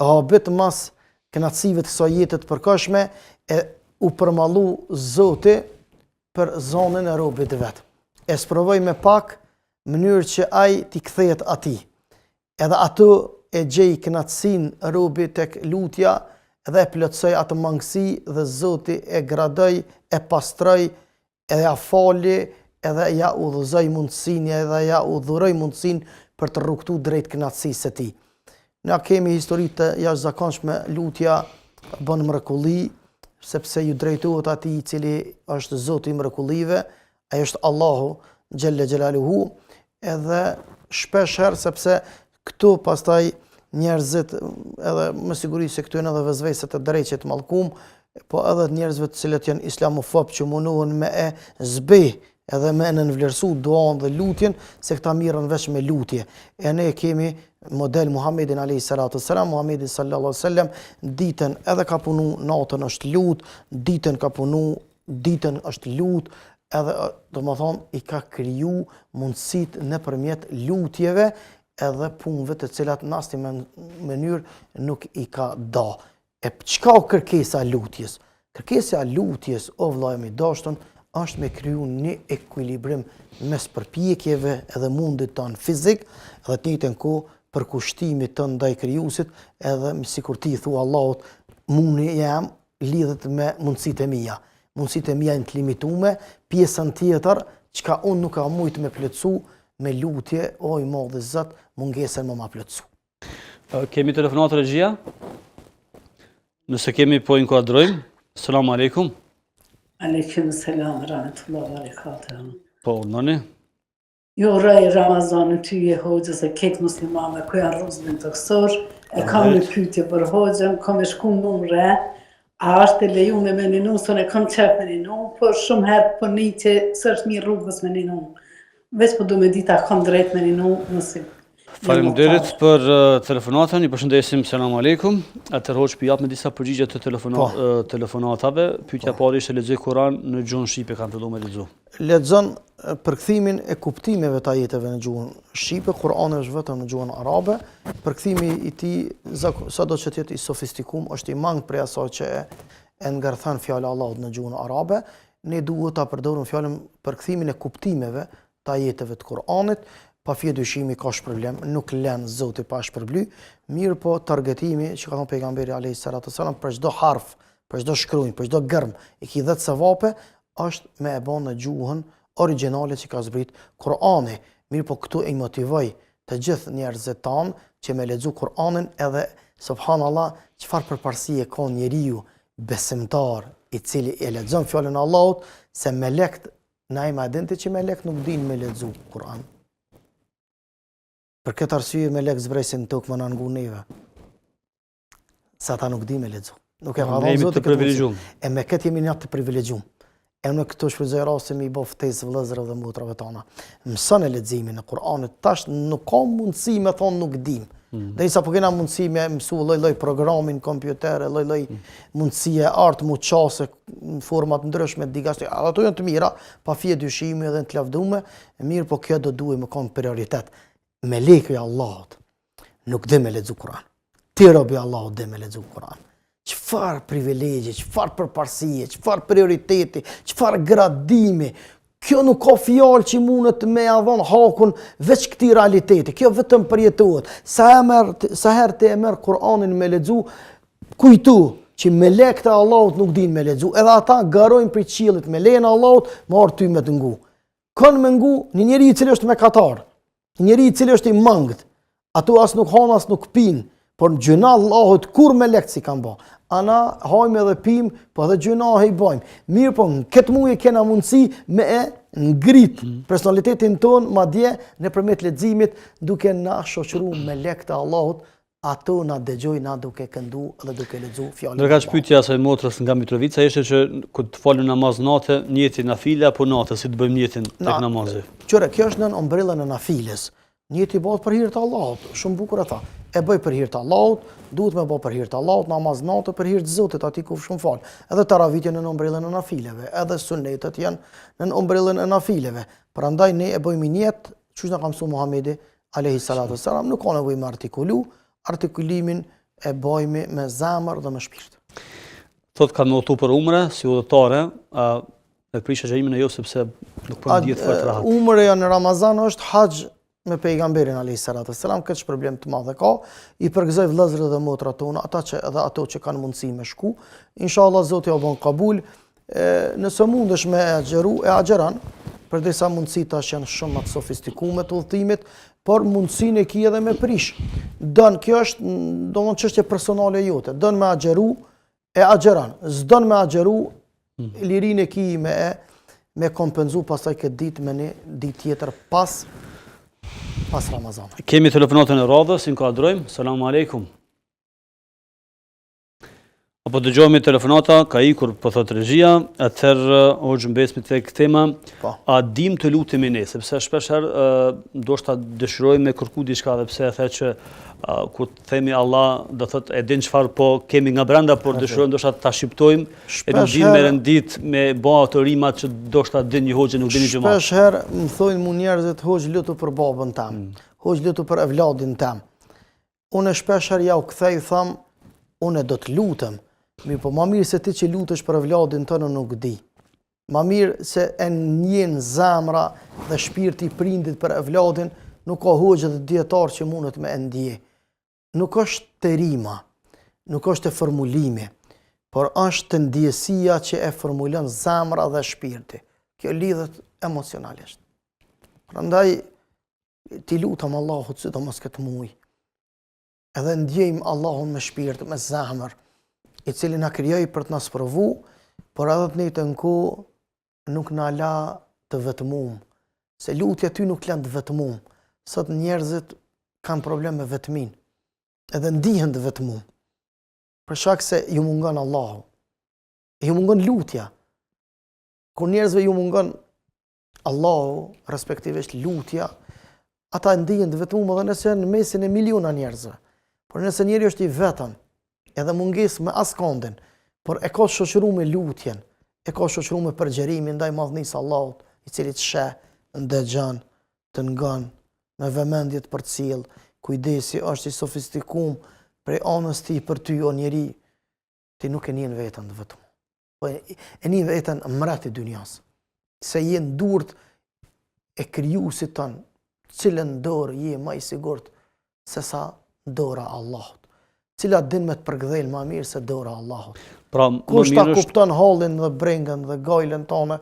Habit mas kënaqësive të kësaj jete të përkohshme, e u përmallu Zoti për zonën e robit vet. E sprovoi me pak mënyrë që ai t'i kthehet atij. Edhe ato e gjej kënaqësinë robi tek lutja dhe e plotësoi atë mangësi dhe Zoti e gradoi, e pastroi, edhe ja fali, edhe ja udhëzoi mundësinë, edhe ja udhëroi mundësinë për të rrugtu drejt kënaqësisë së tij. Na kemi histori të jashtëzakonshme, lutja bën mrekulli, sepse ju drejtohet atij i cili është Zoti i mrekullive, ai është Allahu Xhella Xhelaluhu, edhe shpesh herë sepse këtu pastaj njerëzit, edhe më siguri se këtu janë edhe vezveset e drejtë të mallkum, po edhe njerëzve të cilët janë islamofob që mundohen me e zbeh edhe me nënvlerësu duan dhe lutjen, se këta mirën veç me lutje. E ne kemi model Muhammedin a.s. Muhammedi sallallahu alaihi wasallam, ditën edhe ka punu, natën është lut, ditën ka punu, ditën është lut, edhe do më thonë i ka kriju mundësit nëpërmjet lutjeve edhe punëve të cilat në asnjë mënyrë nuk i ka da. E çka o kërkesa lutjes? Kërkesa lutjes, o vllai i dashur, është me kriju një ekuilibrim mes përpjekjeve edhe mundit tonë fizik, edhe të njëjtën kohë përkushtimit të ndaj krijuesit, edhe sikur ti i thua Allahut, mundi jam lidhet me mundësitë e mia. Mundësitë e mia janë të limitume, pjesën tjetër, çka unë nuk kam mujt me plotësu me lutje, o i madhi Zot, mungesën më ma plotësu. Kemi telefonatë regjia? Nëse kemi po inkuadrojmë. Selamu alaikum. Aleikum selam, rahmetullahi wa barakatuh. Po, nëni? Jo raj Ramazani ty e hoxhës e ketë muslimave ku janë rruzën të kësor, e kam një pyetje për hoxhën, kam e shku numre, a është e lejuar me ninu, son e kam qef me ninu, por shumë herë po një që s'është një rrugës me ninu. Veç po du me dita kam drejt me ninu, nësi. Faleminderit për telefonatën, i përshëndesim, selam aleikum. Atëherë hoxh pi jap me disa përgjigje të telefonatave. Pyetja parë ishte lexoj Kur'an në gjuhën shqipe, kam filluar me lexu. Lexon përkthimin e kuptimeve të ajeteve në gjuhën shqipe, Kur'ani është vetëm në gjuhën arabe. Përkthimi i tij sado që të jetë i sofistikuar, është i mangë prej asaj që e ngarthan fjala Allahut në gjuhën arabe. Ne duhet ta përdorim fjalën përkthimin e kuptimeve të ajeteve të Kur'anit. Pa fje dyshimi ka shpërblim, nuk lën Zoti pa shpërbly, mirë po targetimi që ka thënë pejgamberi alayhis salam për çdo harf, për çdo shkronjë, për çdo gërm, i ki 10 sevape, është me e bën në gjuhën origjinale që ka zbrit Kur'ani. Mirë po këtu e motivoj të gjithë njerëzit tanë që me lexu Kur'anin, edhe subhanallahu çfarë përparësie ka njeriu besimtar i cili e lexon fjalën e Allahut, se melekt na i madhente që melekt nuk din me lexu Kur'an. Për këtë arsye me lek zbresin tokë më nëngu neve. Sa ta nuk di me lexu. Nuk e ka dhënë Zoti këtë privilegjuar. E me këtë jemi të privilegjuar. E në këto shfrytëzoj rastin me i bë ftesë vëllezërve dhe motrave tona. Mëson e leximin e Kur'anit, tash nuk ka mundësi me thonë nuk dim. Derisa po kena mundësi me mësu lloj-lloj programin kompjuter, lloj-lloj mundësie art mu çase në forma të ndryshme digasti. Ato janë të mira, pa fije dyshimi edhe të lavdume, mirë po kjo do duhet më kanë prioritet. Melekë i Allahut nuk dhe me lexu Kur'an. Ti robi Allahut dhe me lexu Kur'an. Çfarë privilegje, çfarë përparësie, çfarë prioriteti, çfarë gradimi. Kjo nuk ka fjalë që mundet me ia dhon hakun veç këtij realiteti. Kjo vetëm përjetohet. Sa herë ti e merr Kur'anin me lexu, kujtu që melekët e Allahut nuk din me lexu. Edhe ata garojnë për qiellit me lejen e Allahut, marr ty me të ngu. Kanë me ngu një njeri i cili është me katar. Njeri i cili është i mangët, Ato as nuk hanë, as nuk pinë, por në gjëna Allahut kur me lekë si kanë ba. Ana hajmë edhe pimë, po edhe gjëna i bajmë. Mirë po në këtë muaj kena mundësi me e ngrit personalitetin tonë, madje nëpërmjet leximit, duke na shoqëruar me lekë të Allahut, ato na dëgjojnë, na duke këndu dhe duke lexu fjalën. Ndërka shpytja asaj motrës nga Mitrovica ishte që kur të falim namaz natë, njëti nafile apo natë, si të bëjmë njëtin tek namazi. Qëre, kjo është nën ombrellën e nafiles. Njëti bëhet për hir të Allahut, shumë bukur ata. E bëj për hir të Allahut, duhet me bëj për hir të Allahut, namaz natë për hir të Zotit, atij ku shumë fal. Edhe taravit janë në ombrellën e nafileve, edhe sunetet janë në ombrellën e nafileve. Prandaj ne e bëjmë niyet, çuç na ka mësuar Muhamedi alayhi salatu wassalam, nuk ka nevojë me artikulimin e bëjmë me zemër dhe me shpirt. Thot kanë notu për umre, si udhëtare, e prisha xhaimin e jo sepse nuk po ndihet fort rahat. Umreja në Ramazan është haxh me pejgamberin alayhis salatu wassalam, këtë problem të madh ka. I përgëzoj vëllezërit dhe motrat tona, ata që edhe ato që kanë mundësi me shku. Inshallah Zoti ja bën kabul. Nëse mundesh me agjeru, e agjeran, për disa mundësi tash janë shumë më të sofistikume të udhëtimit, por mundësinë e ki edhe me prish. Kjo është domthonë çështje personale jote. Don me agjeru, e agjeran. S'don me agjeru, lirinë e ki me kompenzu pastaj këtë ditë me një ditë tjetër pas Ramazan. Kemi telefonatën e radhës, inkuadrojmë. Selamun aleikum. Apo dëgjojmë telefonata, ka ikur po thot regjia, atëherë hoxh mbesmi tek tema, a dim të lutemi ne, sepse shpesh herë ndoshta dëshirojmë me kërku diçka dhe pse e the që kur themi Allah do thot e din çfarë po kemi nga brenda, por dëshirojmë ndoshta ta shqiptojmë, e nuk dim me rendit me bë ato rimat që ndoshta din një hoxhë nuk din një gjëma. Shpesh herë më thonë mu njerëzit hoxh lutu për babën tam, hoxh lutu për evladin tam. Unë shpesh herë ja u kthej tham, unë do të lutem. Mirë, po ma mirë se ti që lutesh për evladin tënë nuk di. Ma mirë se e njën zamra dhe shpirti prindit për evladin, nuk ka hoxhë dhe dietar që mundet me ndje. Nuk është të rima, nuk është të formulimi, por është të ndjesia që e formulon zamra dhe shpirti. Kjo lidhet emocionalisht. Prandaj, ti lutam Allahut sidomos këtë muaj. Edhe ndjejmë Allahun me shpirt, me zamër, i cili na krijoi për të na sprovu, por edhe të njëjtën kohë nuk na la të vetmum. Se lutja ty nuk lën të vetmum. Sot njerëzit kanë problem me vetmin. Edhe ndihen të vetmum. Për shkak se ju mungon Allahu. Ju mungon lutja. Kur njerëzve ju mungon Allahu, respektivisht lutja, ata ndihen të vetmum edhe nëse në mesin e miliona njerëzve. Por nëse njeri është i vetëm, edhe munges me askondin, por e ka shoqëruar me lutjen, e ka shoqëruar me përgjerimin ndaj madhnisë Allahut, i cili të sheh, ndëgjon, të ngon, me vëmendje të përcjell, kujdesi është i sofistikuar prej anës ti për ty o njeri, ti nuk e njeh veten të vetëm. Po e njeh veten mrat i dynjas. Se je në durt e krijuesit ton, cilën dorë je më i sigurt se sa dora Allahut. Cila din me të përgdhel ma mirë se dora Allahut. Kush ta kupton hallin dhe brengën dhe gajlen tonë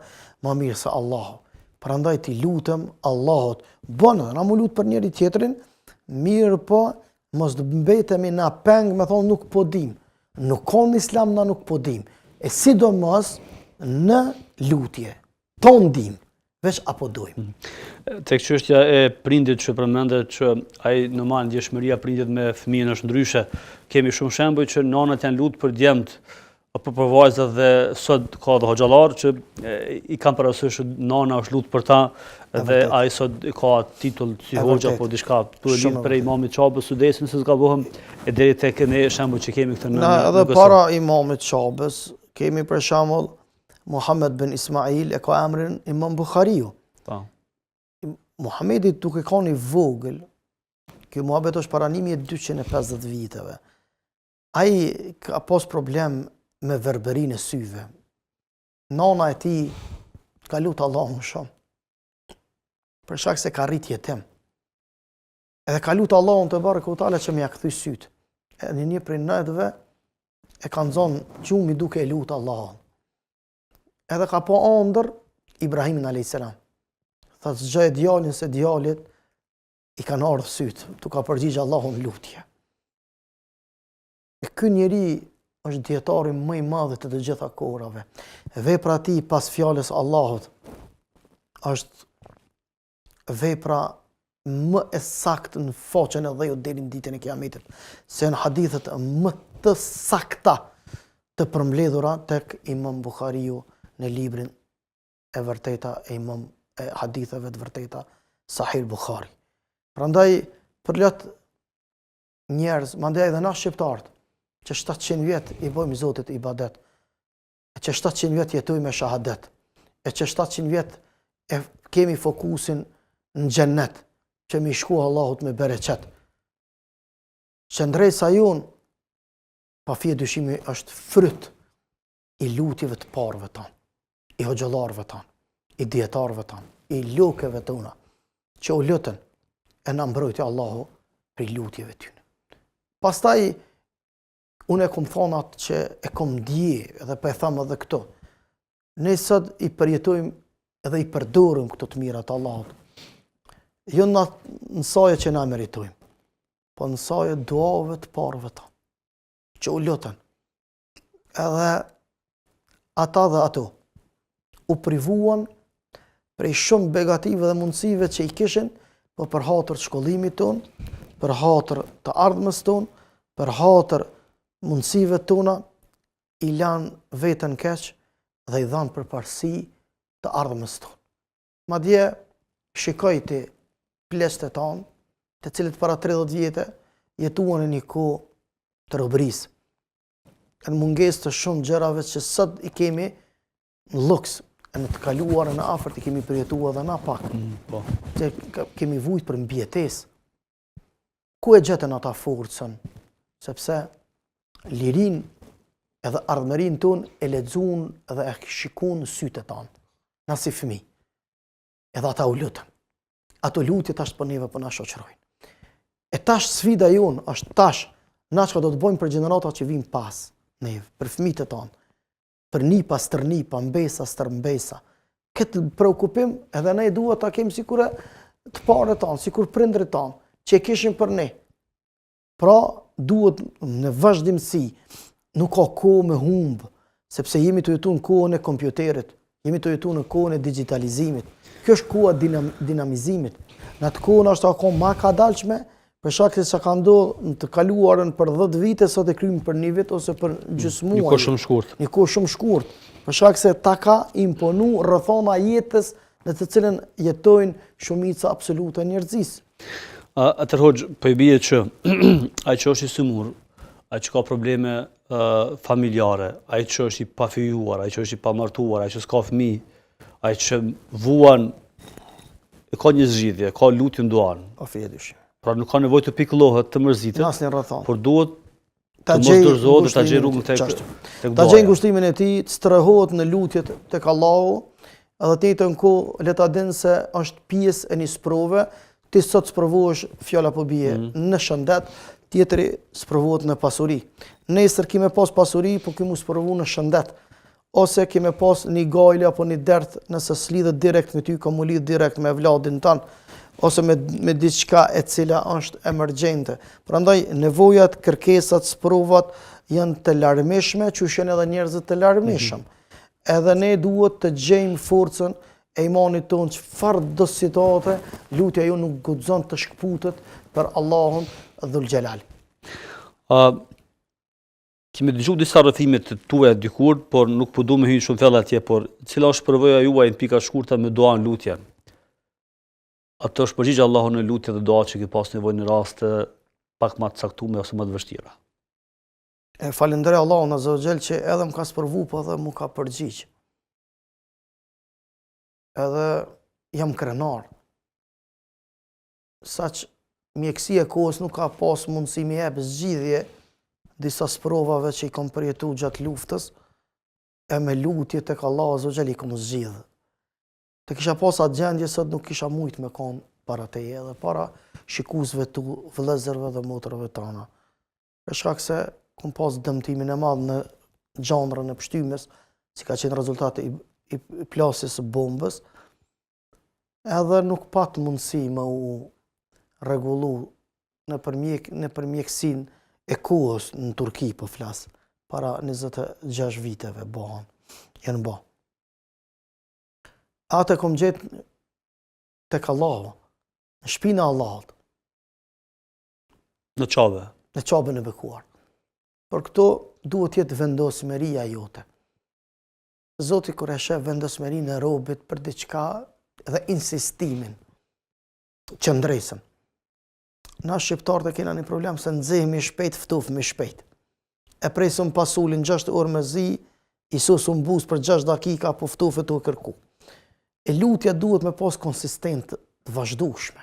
ma mirë se Allahut. Prandaj ti lutem Allahut. Bënë, na mu lutë për njëri tjetrin, mirë po, mos të mbetemi na peng me thonë nuk po dim. Nuk ka në islam na nuk po dim. E sidomos në lutje. Ton dim. Veç apo dojmë. Tek çështja e prindit që përmendet që ai normal ndjeshmëria prindit me fëmijën është ndryshe. Kemi shumë shembuj që nanat janë lutë për djemt apo për vajzat dhe sot ka dhe hoxhallar që i kanë parasysh nana është lutë për ta dhe ai sot ka titull si hoxha apo diçka. Tu e lidh për imamit Çabës Sudesin se zgabohem e deri tek ne shembull që kemi këtë në. Edhe para imamit Çabës kemi për shembull Muhammed bin Ismail e ka emrin Imam Bukhariu. Muhamedi duke qenë i vogël, ky muhabet është para 1250 viteve. Ai ka pas problem me verberinë e syve. Nana e tij ka lutë Allahun shumë. Për shkak se ka rrit jetim. Edhe ka lutë Allahun te barekuhu teala që më ia kthy syt. Në një prej natëve e ka nxon gjumi duke e lutë Allahun. Edhe ka po ëndër Ibrahimin a.s. Tha zgjoj djalin se djalit i kanë ardhur sytë, tu ka përgjigjë Allahun lutje. E ky njeri është dietari më i madh të të gjitha kohërave. Vepra e tij pas fjalës Allahut është vepra më e saktë në faqen e dhejut deri në ditën e Kiametit, se në hadithet më të sakta të përmbledhura tek Imam Buhariu në librin e vërteta e haditheve të vërteta Sahih Buhari. Prandaj përlet njerëz, mandej edhe na shqiptarët, që 700 vjet i bëjmë Zotit ibadet, e që 700 vjet jetojmë me shahadet, e që 700 vjet e kemi fokusin në xhennet, që mi shku Allahut me bereqet. Qëndresa jonë, pa fije dyshimi, është fryt i lutjeve të parëve tanë, i hoxhallarëve tanë, i dietarëve tanë, i lokeve tona, që u lutën e na mbrojti Allahu për lutjeve tyne. Pastaj, unë e kom thonë atë që e kom dje, edhe për e thamë edhe këto. Ne sot i përjetojmë edhe i përdorim këto të mirat Allahut. Jo në saje që na meritojmë, po në saje duave të parëve ta, që u lutën. Edhe ata dhe ato u privuan prej shumë begative dhe mundësive që i kishin, po për hatër shkollimit ton, për hatër të ardhmës ton, për hatër mundësive tona, i lanë vetën keq dhe i dhanë përparësi të ardhmës tonë. Madje shikoj të plestet tanë, të cilët para 30 vjetë jetuan në një kohë të robërisë. Në mungesë të shumë gjërave që sot i kemi në luks, e në të kaluar në afërt i kemi përjetuar edhe na pak. Që kemi vujt për mbjetesë. Ku e gjetën ata forcën? Sepse lirin edhe ardhmërin tonë e lexuan dhe e shikuan në sytë tanë, na si fëmijë. Edhe ata u lutën. Ato lutje tash për neve po na shoqërojnë. E tash sfida jonë është tash na çka do të bëjmë për gjeneratat që vijnë pas neve, për fëmijët e tanë, për nipa stërnipa, mbesa stërmbesa. Këtë preokupim edhe ne duhet ta kemi sikur të parët tanë, sikur prindrit tanë, që e kishin për ne. Pra, duhet në vazhdimsi, nuk ka kohë me humbë, sepse jemi të jetu në kohën e kompjuterit, jemi të jetu në kohën e digitalizimit. Kjo është koha dinamizimit. Në atë kohën është akoma ma ka dalshme, për shkak se çka ka ndodhur në të kaluarën për 10 vite, sot e kryjmë për 1 vit ose për gjysmë muaj. Një kohë shumë shkurt. Një kohë shumë shkurt, për shkak se ta ka imponu rrethona jetës në të cilën jetojnë shumica absolute e njerëzisë. Atër Hoxh, po i bie që ai që është i sëmur, ai që ka probleme familjare, ai që është i pafijuar, ai që është i pamartuar, ai që s'ka fëmijë, ai që vuan e ka një zgjidhje, ka lutje në duan. Pa fije dyshim. Pra nuk ka nevojë të pikëllohet, të mërzitet, Në asnjë rrethon. por duhet të mos dorëzohet dhe ta gjej rrugën tek Ta duaja. gjej ngushtimin e tij, të strehohet në lutjet tek Allahu, edhe të njëjtën kohë le ta dinë se është pjesë e një sprove. Ti sot sprovohesh, fjala po bie, në shëndet, tjetri sprovohet në pasuri. Nesër kime pas pasuri, po kimu sprovu në shëndet. Ose kime pas një gajle apo një dert, nëse s'lidhet direkt me ty, ka mu lidh direkt me vladin tanë, ose me diçka e cila është emergjente. Prandaj nevojat, kërkesat, sprovat janë të larmishme, që janë edhe njerëzit të larmishëm. Edhe ne duhet të gjejmë forcën e imanit tonë, çfarë do situate, lutja jo nuk guxon të shkputet për Allahun Dhul Xhelal. Kemi dëgju disa rrëfime të tuaja dikur, por nuk po du me hyrë shumë thellë atje, por cila është përvoja juaj në pika shkurta me duan lutjen? Ato është përgjigje Allahun në lutje dhe dua që ke pas nevojë në raste pak më të caktuara ose më të vështira. Falenderoj Allahun Azza wa Jall që edhe më ka sprovu, po edhe mu ka përgjigj. Edhe jam krenar. Saq mjekësia e kohës nuk ka pas mundësi me jep zgjidhje disa sprovave që i kom përjetu gjatë luftës, e me lutje tek Allahu Azza wa Jall i kom zgjidhë. Të kisha pas atë gjendje, sot nuk kisha mujt me kon para teje dhe para shikuesve tu, vëllezërve dhe motrave tona. Për shkak se kom pas dëmtimin e madh në gjandrën e pshtymës, si ka qenë rezultati i plasjes së bombës, edhe nuk pat mundësi me u rregullu në mjekësinë e kohës në Turki po flas, para 26 viteve bëhen, janë bë. Atë kom gjetë tek Allahu, në shpina e Allahut, Në çave. në qabën e bekuar. Por këto duhet jetë vendosmëria jote. Zoti kur e sheh vendosmërinë e robit për diçka dhe insistimin, qëndresën. Na shqiptarët e kena një problem se nxehemi shpejt, ftofemi shpejt. E presëm pasulin 6 orë me zi, Isus u mbus për 6 dakika, po ftofet u kërku. E lutja duhet me pas konsistent të vazhdueshme.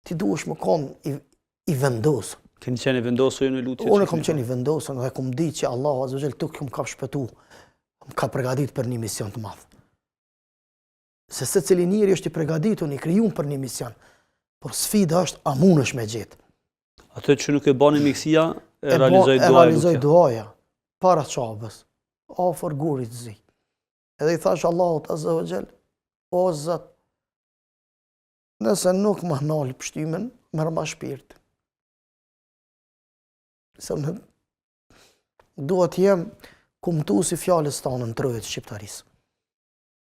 Ti duhesh me konë i vendosur. Keni qenë vendosur në lutje? Unë kom qenë i vendosur dhe kom di që Allahu Azza wa Jall tuk më ka shpëtu, më ka përgatit për një mision të madh. Se secili njeri është i përgatitur, i krijuar për një mision. Por sfida është a mundesh me gjetë. Atë që nuk e bani mjekësia, e realizoj duaja para çabës, afër gurit të zi. Edhe i thash Allahut Azza wa Jall, o Zot, nëse nuk më nal pështymen, merr ma shpirt. Se unë duhet jem kumtuesi fjalës tonë në trojët shqiptarisë.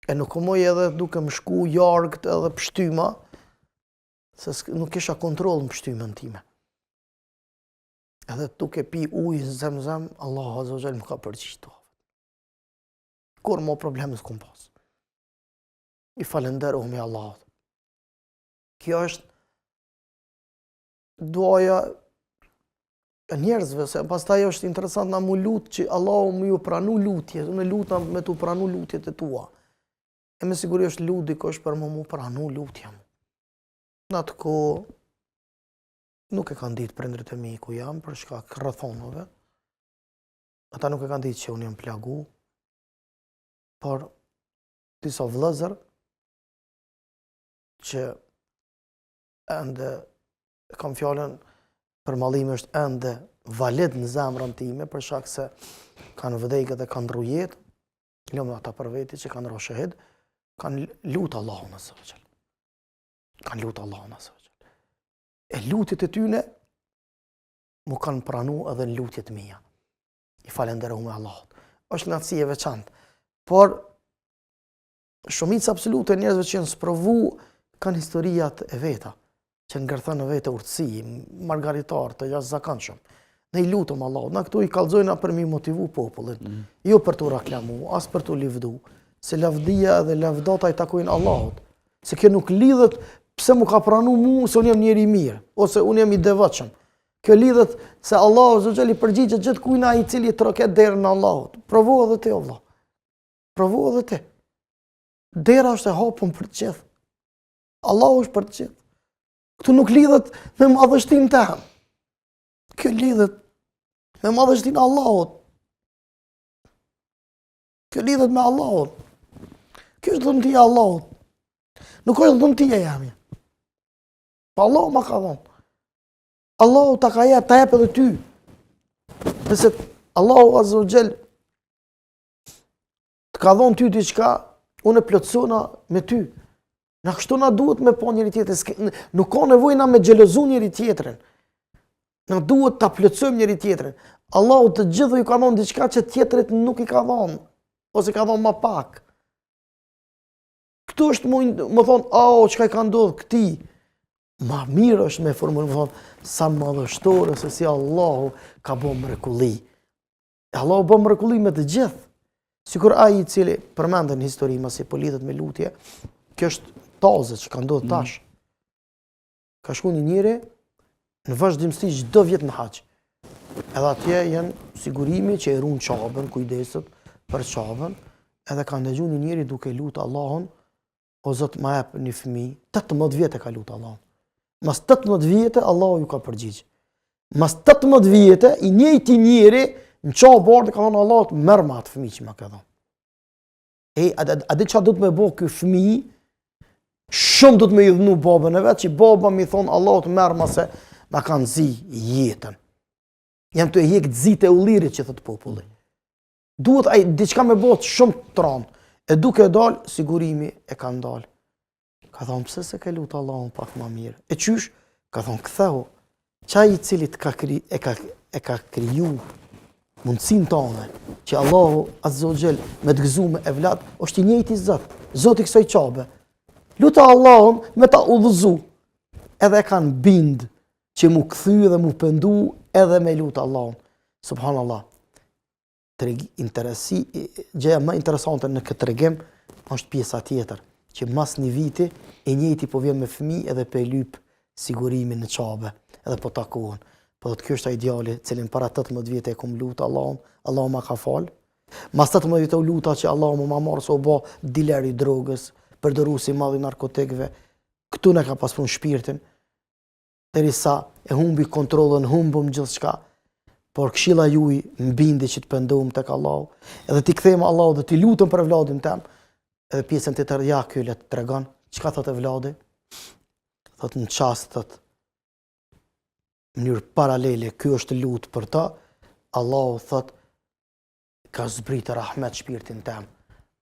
E nuk moj edhe duke më shku jargët edhe pështyma, se nuk kisha kontroll në pështymën time. Edhe duke pi ujë zemzem, Allahu Azza wa Jall më ka përgjigj. Kur mo problem s'kom pas. I falenderoj me Allahut. Kjo është duaja e njerëzve, se pastaj është interesant na mu lut që Allahu më ju pranu lutje, unë lutam me tu pranu lutjet e tua. E me siguri është lut dikush për mu pranu lutja. Në atë kohë nuk e kanë ditë prindrit e mi ku jam për shkak rrethonave. Ata nuk e kanë ditë që unë jam plagu, por disa vëllezër që ende kam fjalën për mallimi është ende valid në zemrën time për shkak se kanë vdekë dhe kanë ndru jetë, lëmë ata për veti që kanë rrë shahid, kanë lutë Allahun Azza wa Jall. Kanë lutë Allahun Azza wa Jall. E lutjet e tyne mu kanë pranu edhe në lutjet mia. I falenderoj me Allahut. Është natësi e veçantë. Por shumica absolute e njerëzve që janë sprovu kanë historiat e veta, që ngërthen në vete urtësi, margaritar të jashtëzakonshëm. Ne i lutëm Allahut, na këtu i kallëzojna për mi motivu popullin, jo për të reklamu, as për të livdu, se lavdia dhe lavdata i takojnë Allahut. Se kjo nuk lidhet pse mu ka pranu mu se unë jam njeri mirë, ose unë jam i devotshëm. Kjo lidhet se Allahu Azza wa Jall i përgjigjet gjithë kujna i cili troket derën në Allahut. Provo edhe ti, Allah. Provo edhe ti. Dera është e hapur për të gjithë. Allahu është për të gjithë. Këtu nuk lidhet me madhështinë tënde. Kjo lidhet me madhështinë e Allahut. Kjo lidhet me Allahut. Kjo është dhëntia e Allahut. Nuk është dhëntia jame. Allahu ma ka dhënë. Allahu ta ka jep, ta jep edhe ty. Nëse Allahu Azza wa Jall të ka dhënë ty diçka, unë e plotësona me ty. Na kështu na duhet me po njëri tjetrin, nuk ka nevojë na me xhelozu njëri tjetrin. Na duhet ta plotësojmë njëri tjetrin. Allahu të gjithë ju ka dhënë diçka që tjetrit nuk i ka dhënë, ose ka dhënë më pak. Këtu është më thonë, çka i ka ndodhur këtij. Ma mirë është me formulë, më thonë, sa madhështore se si Allahu ka bë mrekulli. Allahu bë mrekulli me të gjithë. Sikur ai i cili përmendën në histori masi po lidhet me lutje, kjo është tazë që ka ndodhur tash. Ka shku një njëri në vazhdimsi çdo vjet në hax. Edhe atje janë sigurimi që e ruan çabën, kujdeset për çabën, edhe ka ndëgjuar një njëri duke lutur Allahun, o Zot ma jep një fëmijë, 18 vjet e ka lutur Allahun. Mas 18 vjetë, Allahu ju ka përgjigj. Mas 18 vjetë, i njëjti njeri në çabë bardhë ka thonë Allahut, merr me atë fëmijë që ma ka dhënë. A di çfarë do të më bëj ky fëmijë? Shumë do të më i dhënu babën e vet, që baba mi thon Allahut merr ma se na kanë zi jetën. Jam të hjek zitë e ullirit që thot populli. Duhet ai diçka më bëhet shumë tron. E duke dal, sigurimi e ka ndal. Ka thonë pse se ke lutë Allahun pak më mirë. E qysh? Ka thonë, ktheu, qaj i cili e ka kriju mundësin tonë, që Allahu Azza wa Jall me të gëzu me evlat, është i njëjti Zot, Zoti kësaj qabe. Luta Allahun me ta udhëzu, edhe e kanë bind që mu këthy dhe mu pëndu edhe me luta Allahun. Subhanallah. Gjëja më interesante në këtë tregim është pjesa tjetër, që mas një viti e njëjti po vjen me fëmijë edhe pe lyp sigurimin në qabe, edhe po takohen. Po dhe të kjo është a ideali, cilin para 18 vjetë e kom luta Allahun, Allahu ma ka falë. Mas 18 vjetë u luta që Allahu ma marë se u bo diler i drogës, përdoru si madhi narkotikve, këtu ne ka paspun shpirtin, derisa e humbi kontrolën, humbëm gjithë shka, por këshilla juj mbindi që të pëndohëm tek Allahu, edhe ti kthejmë Allahu dhe ti lutëm për vladin tem, edhe pjesën të tërë, ja kjo le të tregon, qka thot e vladi? Thot në qast, thot, në mënyrë paralele, kjo është lutë për ta, Allahu thot, ka zbritë rahmet shpirtin tem,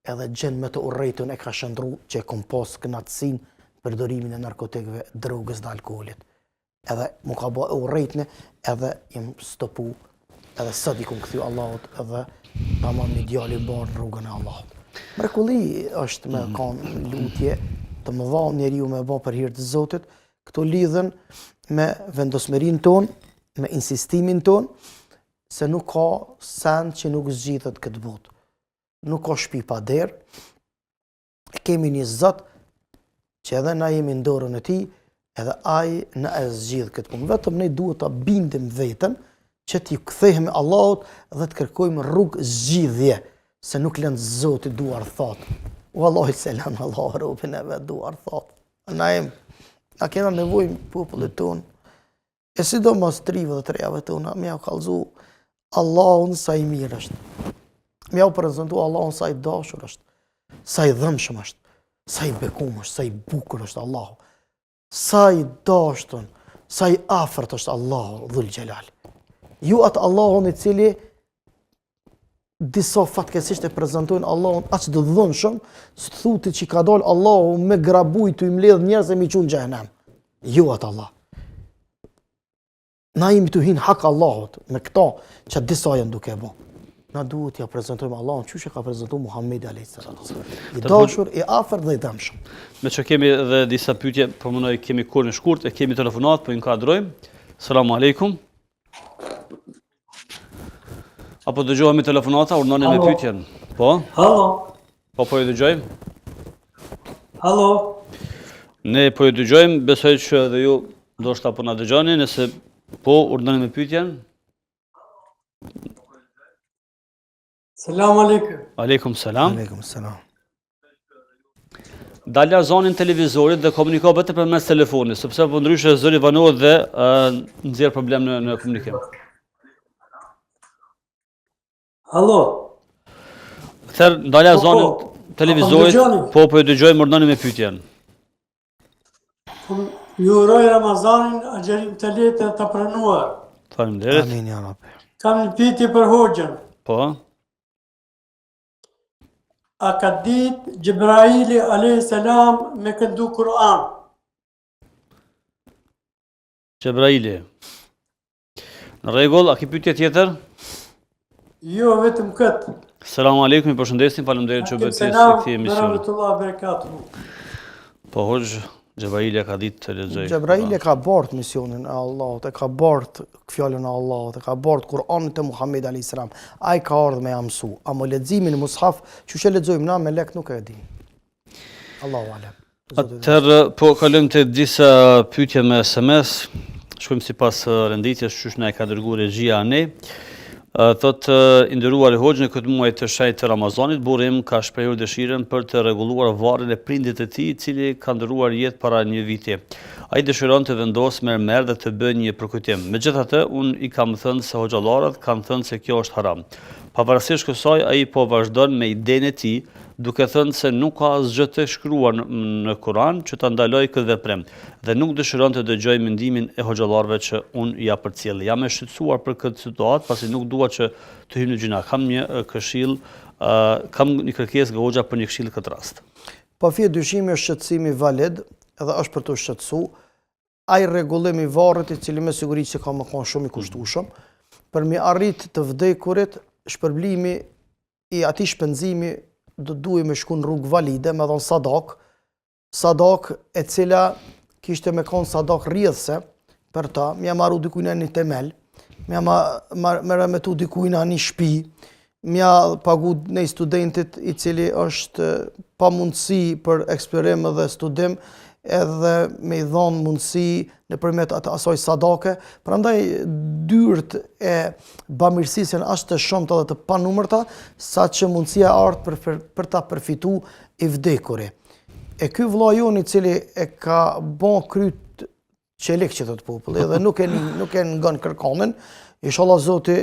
edhe gjenë me të urrejtën e ka shëndru që e kom pas knatësin për dorimin e narkotikëve, drogës dhe alkoolit. Edhe mu ka bo e urrejtëne, edhe jem stopu, edhe sot i kom këthy Allahut, edhe ta ma një djali barë në rrugën e Allahut. Mrekulli është me kanë lutje, të më dha njeriu me bo për hirë të Zotit, këto lidhen me vendosmerin ton, me insistimin ton, se nuk ka send që nuk zgjithet këtë botë. Nuk ka shtëpi pa derë, kemi një Zot që edhe na jemi në dorën e tij, edhe ai na e zgjidh këtë punë. Vetëm ne duhet ta bindim veten që t'i kthehemi Allahut dhe të kërkojmë rrugë zgjidhje, se nuk lënë Zoti duar thot. Wallahi selam Allahu robën e vet duar thot. Na kena nevojë popullit ton, e sidomos trive dhe trejave tona, me ja kallëzu Allahun sa i mirë është. Me ja u prezentu Allahun sa i dashur është, sa i dhëmshëm është, sa i bekum është, sa i bukur është Allahu, sa i dashtën, sa i afërt është Allahu Dhul Gjelal. Ju atë Allahun i cili disa fatkesisht e prezentojnë Allahun aq të dhënshëm, së të thuti që ka dalë Allahu me grabuj të i mbledh njerëz e mi qunë xhehenem. Ju atë Allah. Na jemi të hinë hak Allahut me këta që disa janë duke bo. Na duhet ja prezentojmë Allahun çu që ka prezentuar Muhamedi alayhis salam. I dashur, i afërt dhe i dëmshëm. Me që kemi edhe disa pyetje, po mënoj kemi kohën e shkurt, e kemi telefonat, po i nkadrojmë. Selamu alaikum. Apo dëgjohemi telefonata, urnoni me pyetjen. Po? Halo. Po i dëgjojmë? Halo. Ne po i dëgjojmë, besoj që edhe ju ndoshta po na dëgjoni, nëse po urnoni me pyetjen. Selam aleikum. Aleikum selam. Aleikum selam. Dalja zonin televizorit dhe komuniko vetëm përmes telefonit, sepse po ndryshe zëri vanohet dhe nxjerr problem në komunikim. Halo. Dalja zonin televizorit, po i dëgjojmë, urnoni me pyetjen. Ju uroj Ramazanin, agjerim të letë të pranuar. Faleminderit. Amin ya Rabbi. Kam një pyetje për Hoxhën. Po. A ka ditë Gjibraili alayhis salam me këndu Kur'an? Gjibraili. Në rregull, a ki pyetje tjetër? Jo, vetëm këtë. Selamu alaikum, i përshëndesim, faleminderit që bëhet pjesë e këtij emisioni. Rahmetullah berekatuhu. Po Hoxh, Gjibraili ka ditë të lexojë. Gjibraili ka bart misionin e Allahut, e ka bart fjalën e Allahut, e ka bart Kur'anin te Muhamedi alayhis salam. Ai ka ardhur me mësu, ama leximin e mushaf, çu që lexojmë na me lek nuk e di. Allahu alem. Atëherë, po kalojmë te disa pyetje me SMS. Shkojmë sipas renditjes, çush na e ka dërguar regjia ne. Thot, i nderuar Hoxhë, në këtë muaj të shenjtë të Ramazanit, burri im ka shprehur dëshirën për të rregulluar varrin e prindit të tij, i cili ka ndëruar jetë para një viti. Ai dëshiron të vendosë merr dhe të bëjë një përkujtim. Megjithatë, unë i kam thënë se hoxhallarët kanë thënë se kjo është haram. Pavarësisht kësaj, ai po vazhdon me idenë e tij, duke thënë se nuk ka asgjë të shkruar në Kur'an që ta ndalojë këtë veprim dhe nuk dëshiron të dëgjojë mendimin e hoxhallarëve që unë ja përcjell. Jam e shqetësuar për këtë situatë, pasi nuk dua që të hyj në gjuna. Kam një këshill, kam një kërkesë nga hoxha për një këshill këtë rast. Pa fije dyshimi është shqetësimi valid, edhe është për të shqetësu. ai rregullim i varrit i cili me siguri që ka më konë shumë i kushtueshëm, për mi arrit të vdekurit, shpërblimi i atij shpenzimi do duhet me shku në rrugë valide, me dhon sadak e cila kishte me konë sadak rrjedhse për ta, mja marru dikujna një temel, mja me remetu dikujna një shtëpi, mja pagu një studentit i cili është pa mundësi për eksplorim dhe studim, edhe me i dhonë mundësi në përmet asoj sadake, prandaj dyrt e bamirësisën ashtë të shumëta dhe të panumërta, sa që mundësia artë për ta përfitu i vdekuri. E ky vëlla joni cili e ka bon kryt qelik që të populli, dhe nuk e ngan kërkamin, inshallah Zoti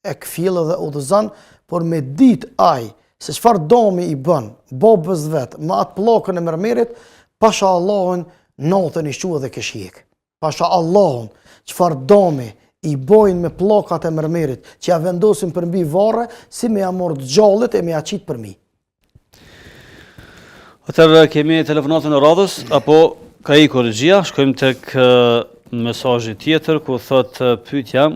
e këfillë dhe udhëzon, por me dit aj, se çfarë domi i bën, babës vet, me atë pllakën e mërmerit, pasha Allahun natën i shua dhe këshjek. Pasha Allahun, çfarë domi i bojnë me pllakat e mërmerit, që ja vendosin për mbi varre, si me ja morë të gjallit e me ja qitë për mi. Atëherë kemi telefonatën e radhës, apo ka i korrigjia, shkojmë tek mesazhi tjetër, ku thot pyetja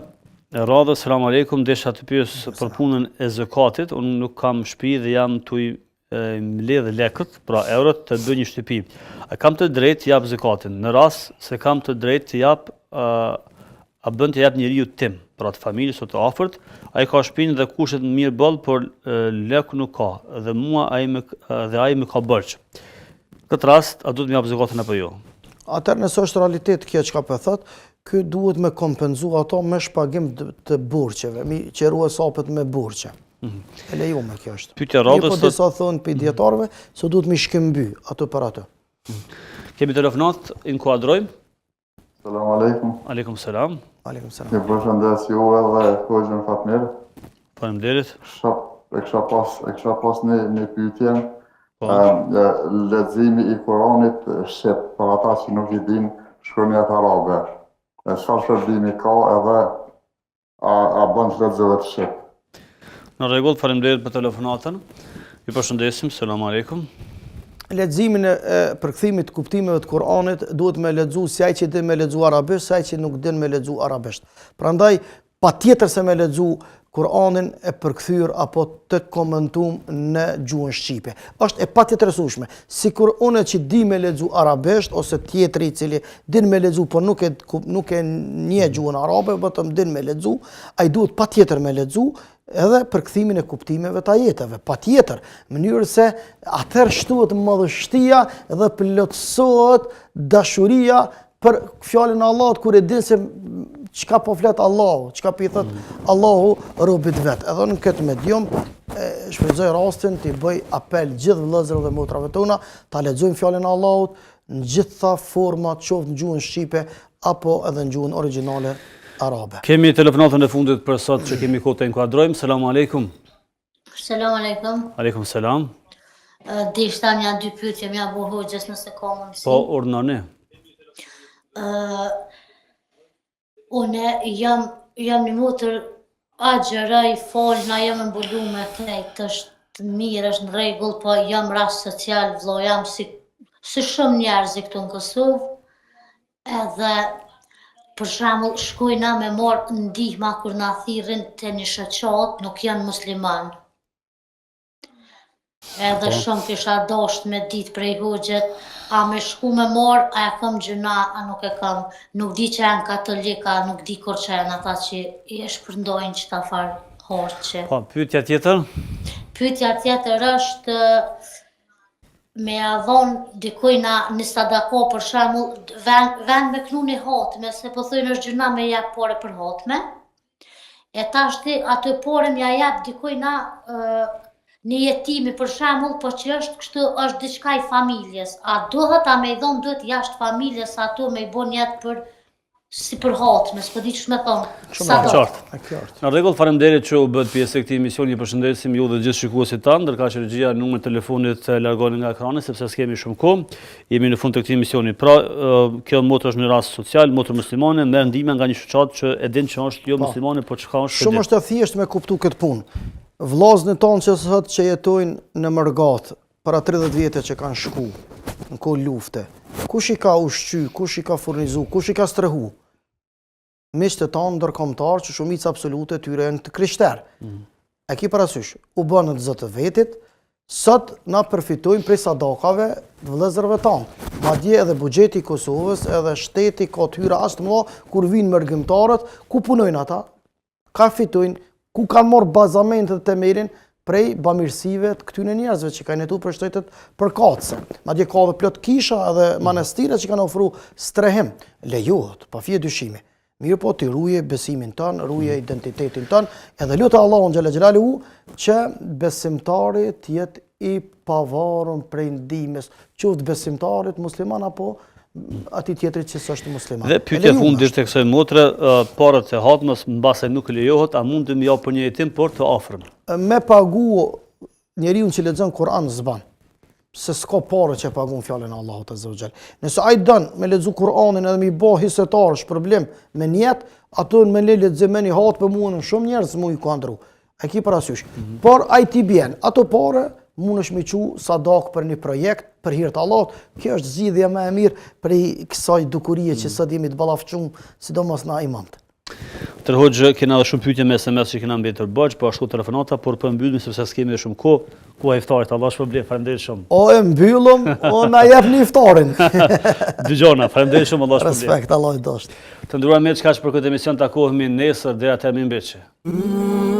e radhës, selam aleikum, desha të pyes për punën e zakatit, unë nuk kam shtëpi dhe jam tuj mbledh lekët, pra eurot, të bëj një shtëpi. A kam të drejtë të jap zakatin? Në rast se kam të drejtë të jap, a bën të jap njeriu tim, pra të familjes ose të afërt, ai ka shtëpinë dhe kushtet mirë boll, por lek nuk ka, dhe mua ai më ka borxh. Këtë rast, a duhet më jap zakatin apo jo? Atëherë nëse është realitet kjo çka po thot, ky duhet me kompenzu ato me shpagim të borxheve, mi qerua sapet me borxhe. E lejume kjo është. Pyetja radhës. Po disa thonë për dietarëve se duhet mi shkëmby ato për ato. Kemi telefonat, inkuadrojmë. Selam aleikum. Aleikum selam. Aleikum selam. Ju përshëndes juve dhe Hoxhën Fatmir. Faleminderit. E kisha pas një pyetje. Leximi i Kuranit shqip për ata që nuk i din shkrimjet arabe. Çfarë shërbimi ka edhe a bën të lexohet shqip? Në rregull, faleminderit për telefonatën. Ju përshëndesim, selam aleikum. Leximin e përkthimit kuptimeve të Kuranit duhet me lexu si ai që din me lexu arabisht, si ai që nuk din me lexu arabisht. Prandaj patjetër se me lexu Kur'anin e përkthyer apo të komentuar në gjuhën shqipe. Është e patjetërsueshme. Sikur unë që di me lexu arabisht ose tjetri i cili din me lexu por nuk e njeh gjuhën arabe, vetëm din me lexu, ai duhet patjetër me lexu edhe përkthimin e kuptimeve të ajeteve, patjetër, në mënyrë se atëherë shtohet madhështia dhe plotësohet dashuria për fjalën e Allahut kur e din se çka po flet Allahu, çka po i thot Allahu robit vet. Edhe në këtë medium shfrytëzoj rastin të bëj apel gjithë vëllezërve dhe motrave tona ta lexojnë fjalën e Allahut në gjitha format, qoftë në gjuhën shqipe apo edhe në gjuhën origjinale arabe. Kemi telefonatën e fundit për sot që kemi kohë të inkuadrojmë. Selam aleikum. Selam aleikum. Aleikum selam. Dishta një dy pyetje mja bu hoxhës nëse ka mundësi. Po, urdhëroni. Unë jam një motër agjëra i falna, jam mbulu me krejt, është mirë, është në rregull, po jam rast social, vëlla, jam si shumë njerëz këtu në Kosovë, edhe për shembull shkojna me marr ndihma kur na thirrin te një shoqat, nuk janë musliman. Edhe shumë kisha dashur me ditë prej hoxhet, a me shku me marr, a e kam gjuna, a nuk e kam, nuk di që janë katolika, nuk di kur që janë ata që i shpërndojnë që ta farë harqe. Po, pyetja tjetër? Pyetja tjetër është me avon dikujna në sadaka për shembull vend me knu një hatme, se po thojnë është gjuna me jep pore për hatme. E tashti atë pore m'ja jep dikujna një jetimi për shembull, po që është kështu është diçka i familjes. A duhet a me i dhon duhet jashtë familjes ato me i bon jetë për si për hatme, s'po di ç'më thon. Qartë. Në rregull, faleminderit që u bët pjesë e këtij emisioni. Ju përshëndesim ju dhe gjithë shikuesit tanë, ndërkaq që regjia numrin e telefonit largoni nga ekrani sepse s'kemi shumë kohë. Jemi në fund të këtij emisioni. Pra, kjo motër është një rast social, motër muslimane, merr ndihmë nga një shoqat që e din që është jo muslimane, por çka është. Shumë është e thjeshtë me kuptu këtë punë. Vllazërit tonë që sot që jetojnë në Mërgat, para 30 vjetë që kanë shku në kohë lufte, kush i ka ushqy, kush i ka furnizu, kush i ka strehu? Miqtë tanë ndërkombëtar që shumica absolute tyre janë të krishterë. E ki parasysh, u bënë të zëtë vetit, sot na përfitojmë prej sadakave të vëllezërve tanë. Madje edhe buxheti i Kosovës, edhe shteti ka tyra as të mëdha kur vinë mërgëmtarët, ku punojnë ata? Ka fitojnë, ku kanë marrë bazamentet të temelin prej bamirësive të këtyre njerëzve që kanë jetuar për shtetet përkatëse. Madje ka edhe plot kisha edhe manastire që kanë ofruar strehim. Lejohet, pa fije dyshimi. Mirë po të ruje besimin tënë, ruje identitetin tënë, edhe lutë Allahun xhalla xhelaluhu që besimtari të jetë i pavarur prej ndihmës, qoftë besimtarit musliman apo atij tjetrit që s'është musliman. Dhe pyetja fundit tek kësaj motre, parat e hatmës mbase nuk lejohet, a mund të më jap për një jetim por të afërm? Me pagu njeriu që lexon Kur'an zban. Se s'ka parë që pagun fjallën Allahut Azza wa Jall. Nëse ai don me lexu Kur'anin edhe me i bë hisetar problem me njet, ato me lexim me një hat për mua shumë njerëz mu i kanë ndru. E ki parasysh. Por ai ti bjen, ato parë mundesh me çu sadak për një projekt për hir të Allahut. Kjo është zgjidhja më e mirë për kësaj dukurie që sot jemi të ballafçum, sidomos na imamët. Hoxhë, kena edhe shumë pyetje me SMS që kena mbetur bash, po ashtu telefonata, por po mbyllim sepse s'kemi shumë kohë. Ku ai iftarit, Allah shpërblet, faleminderit shumë. O e mbyllëm, o na jepni iftarin. Dëgjona, faleminderit shumë, Allah shpërblet. Respekt, Allah i dosht. Të nderuar miq, kaq për këtë emision, takohemi nesër deri atëherë, mirëmbëjtje.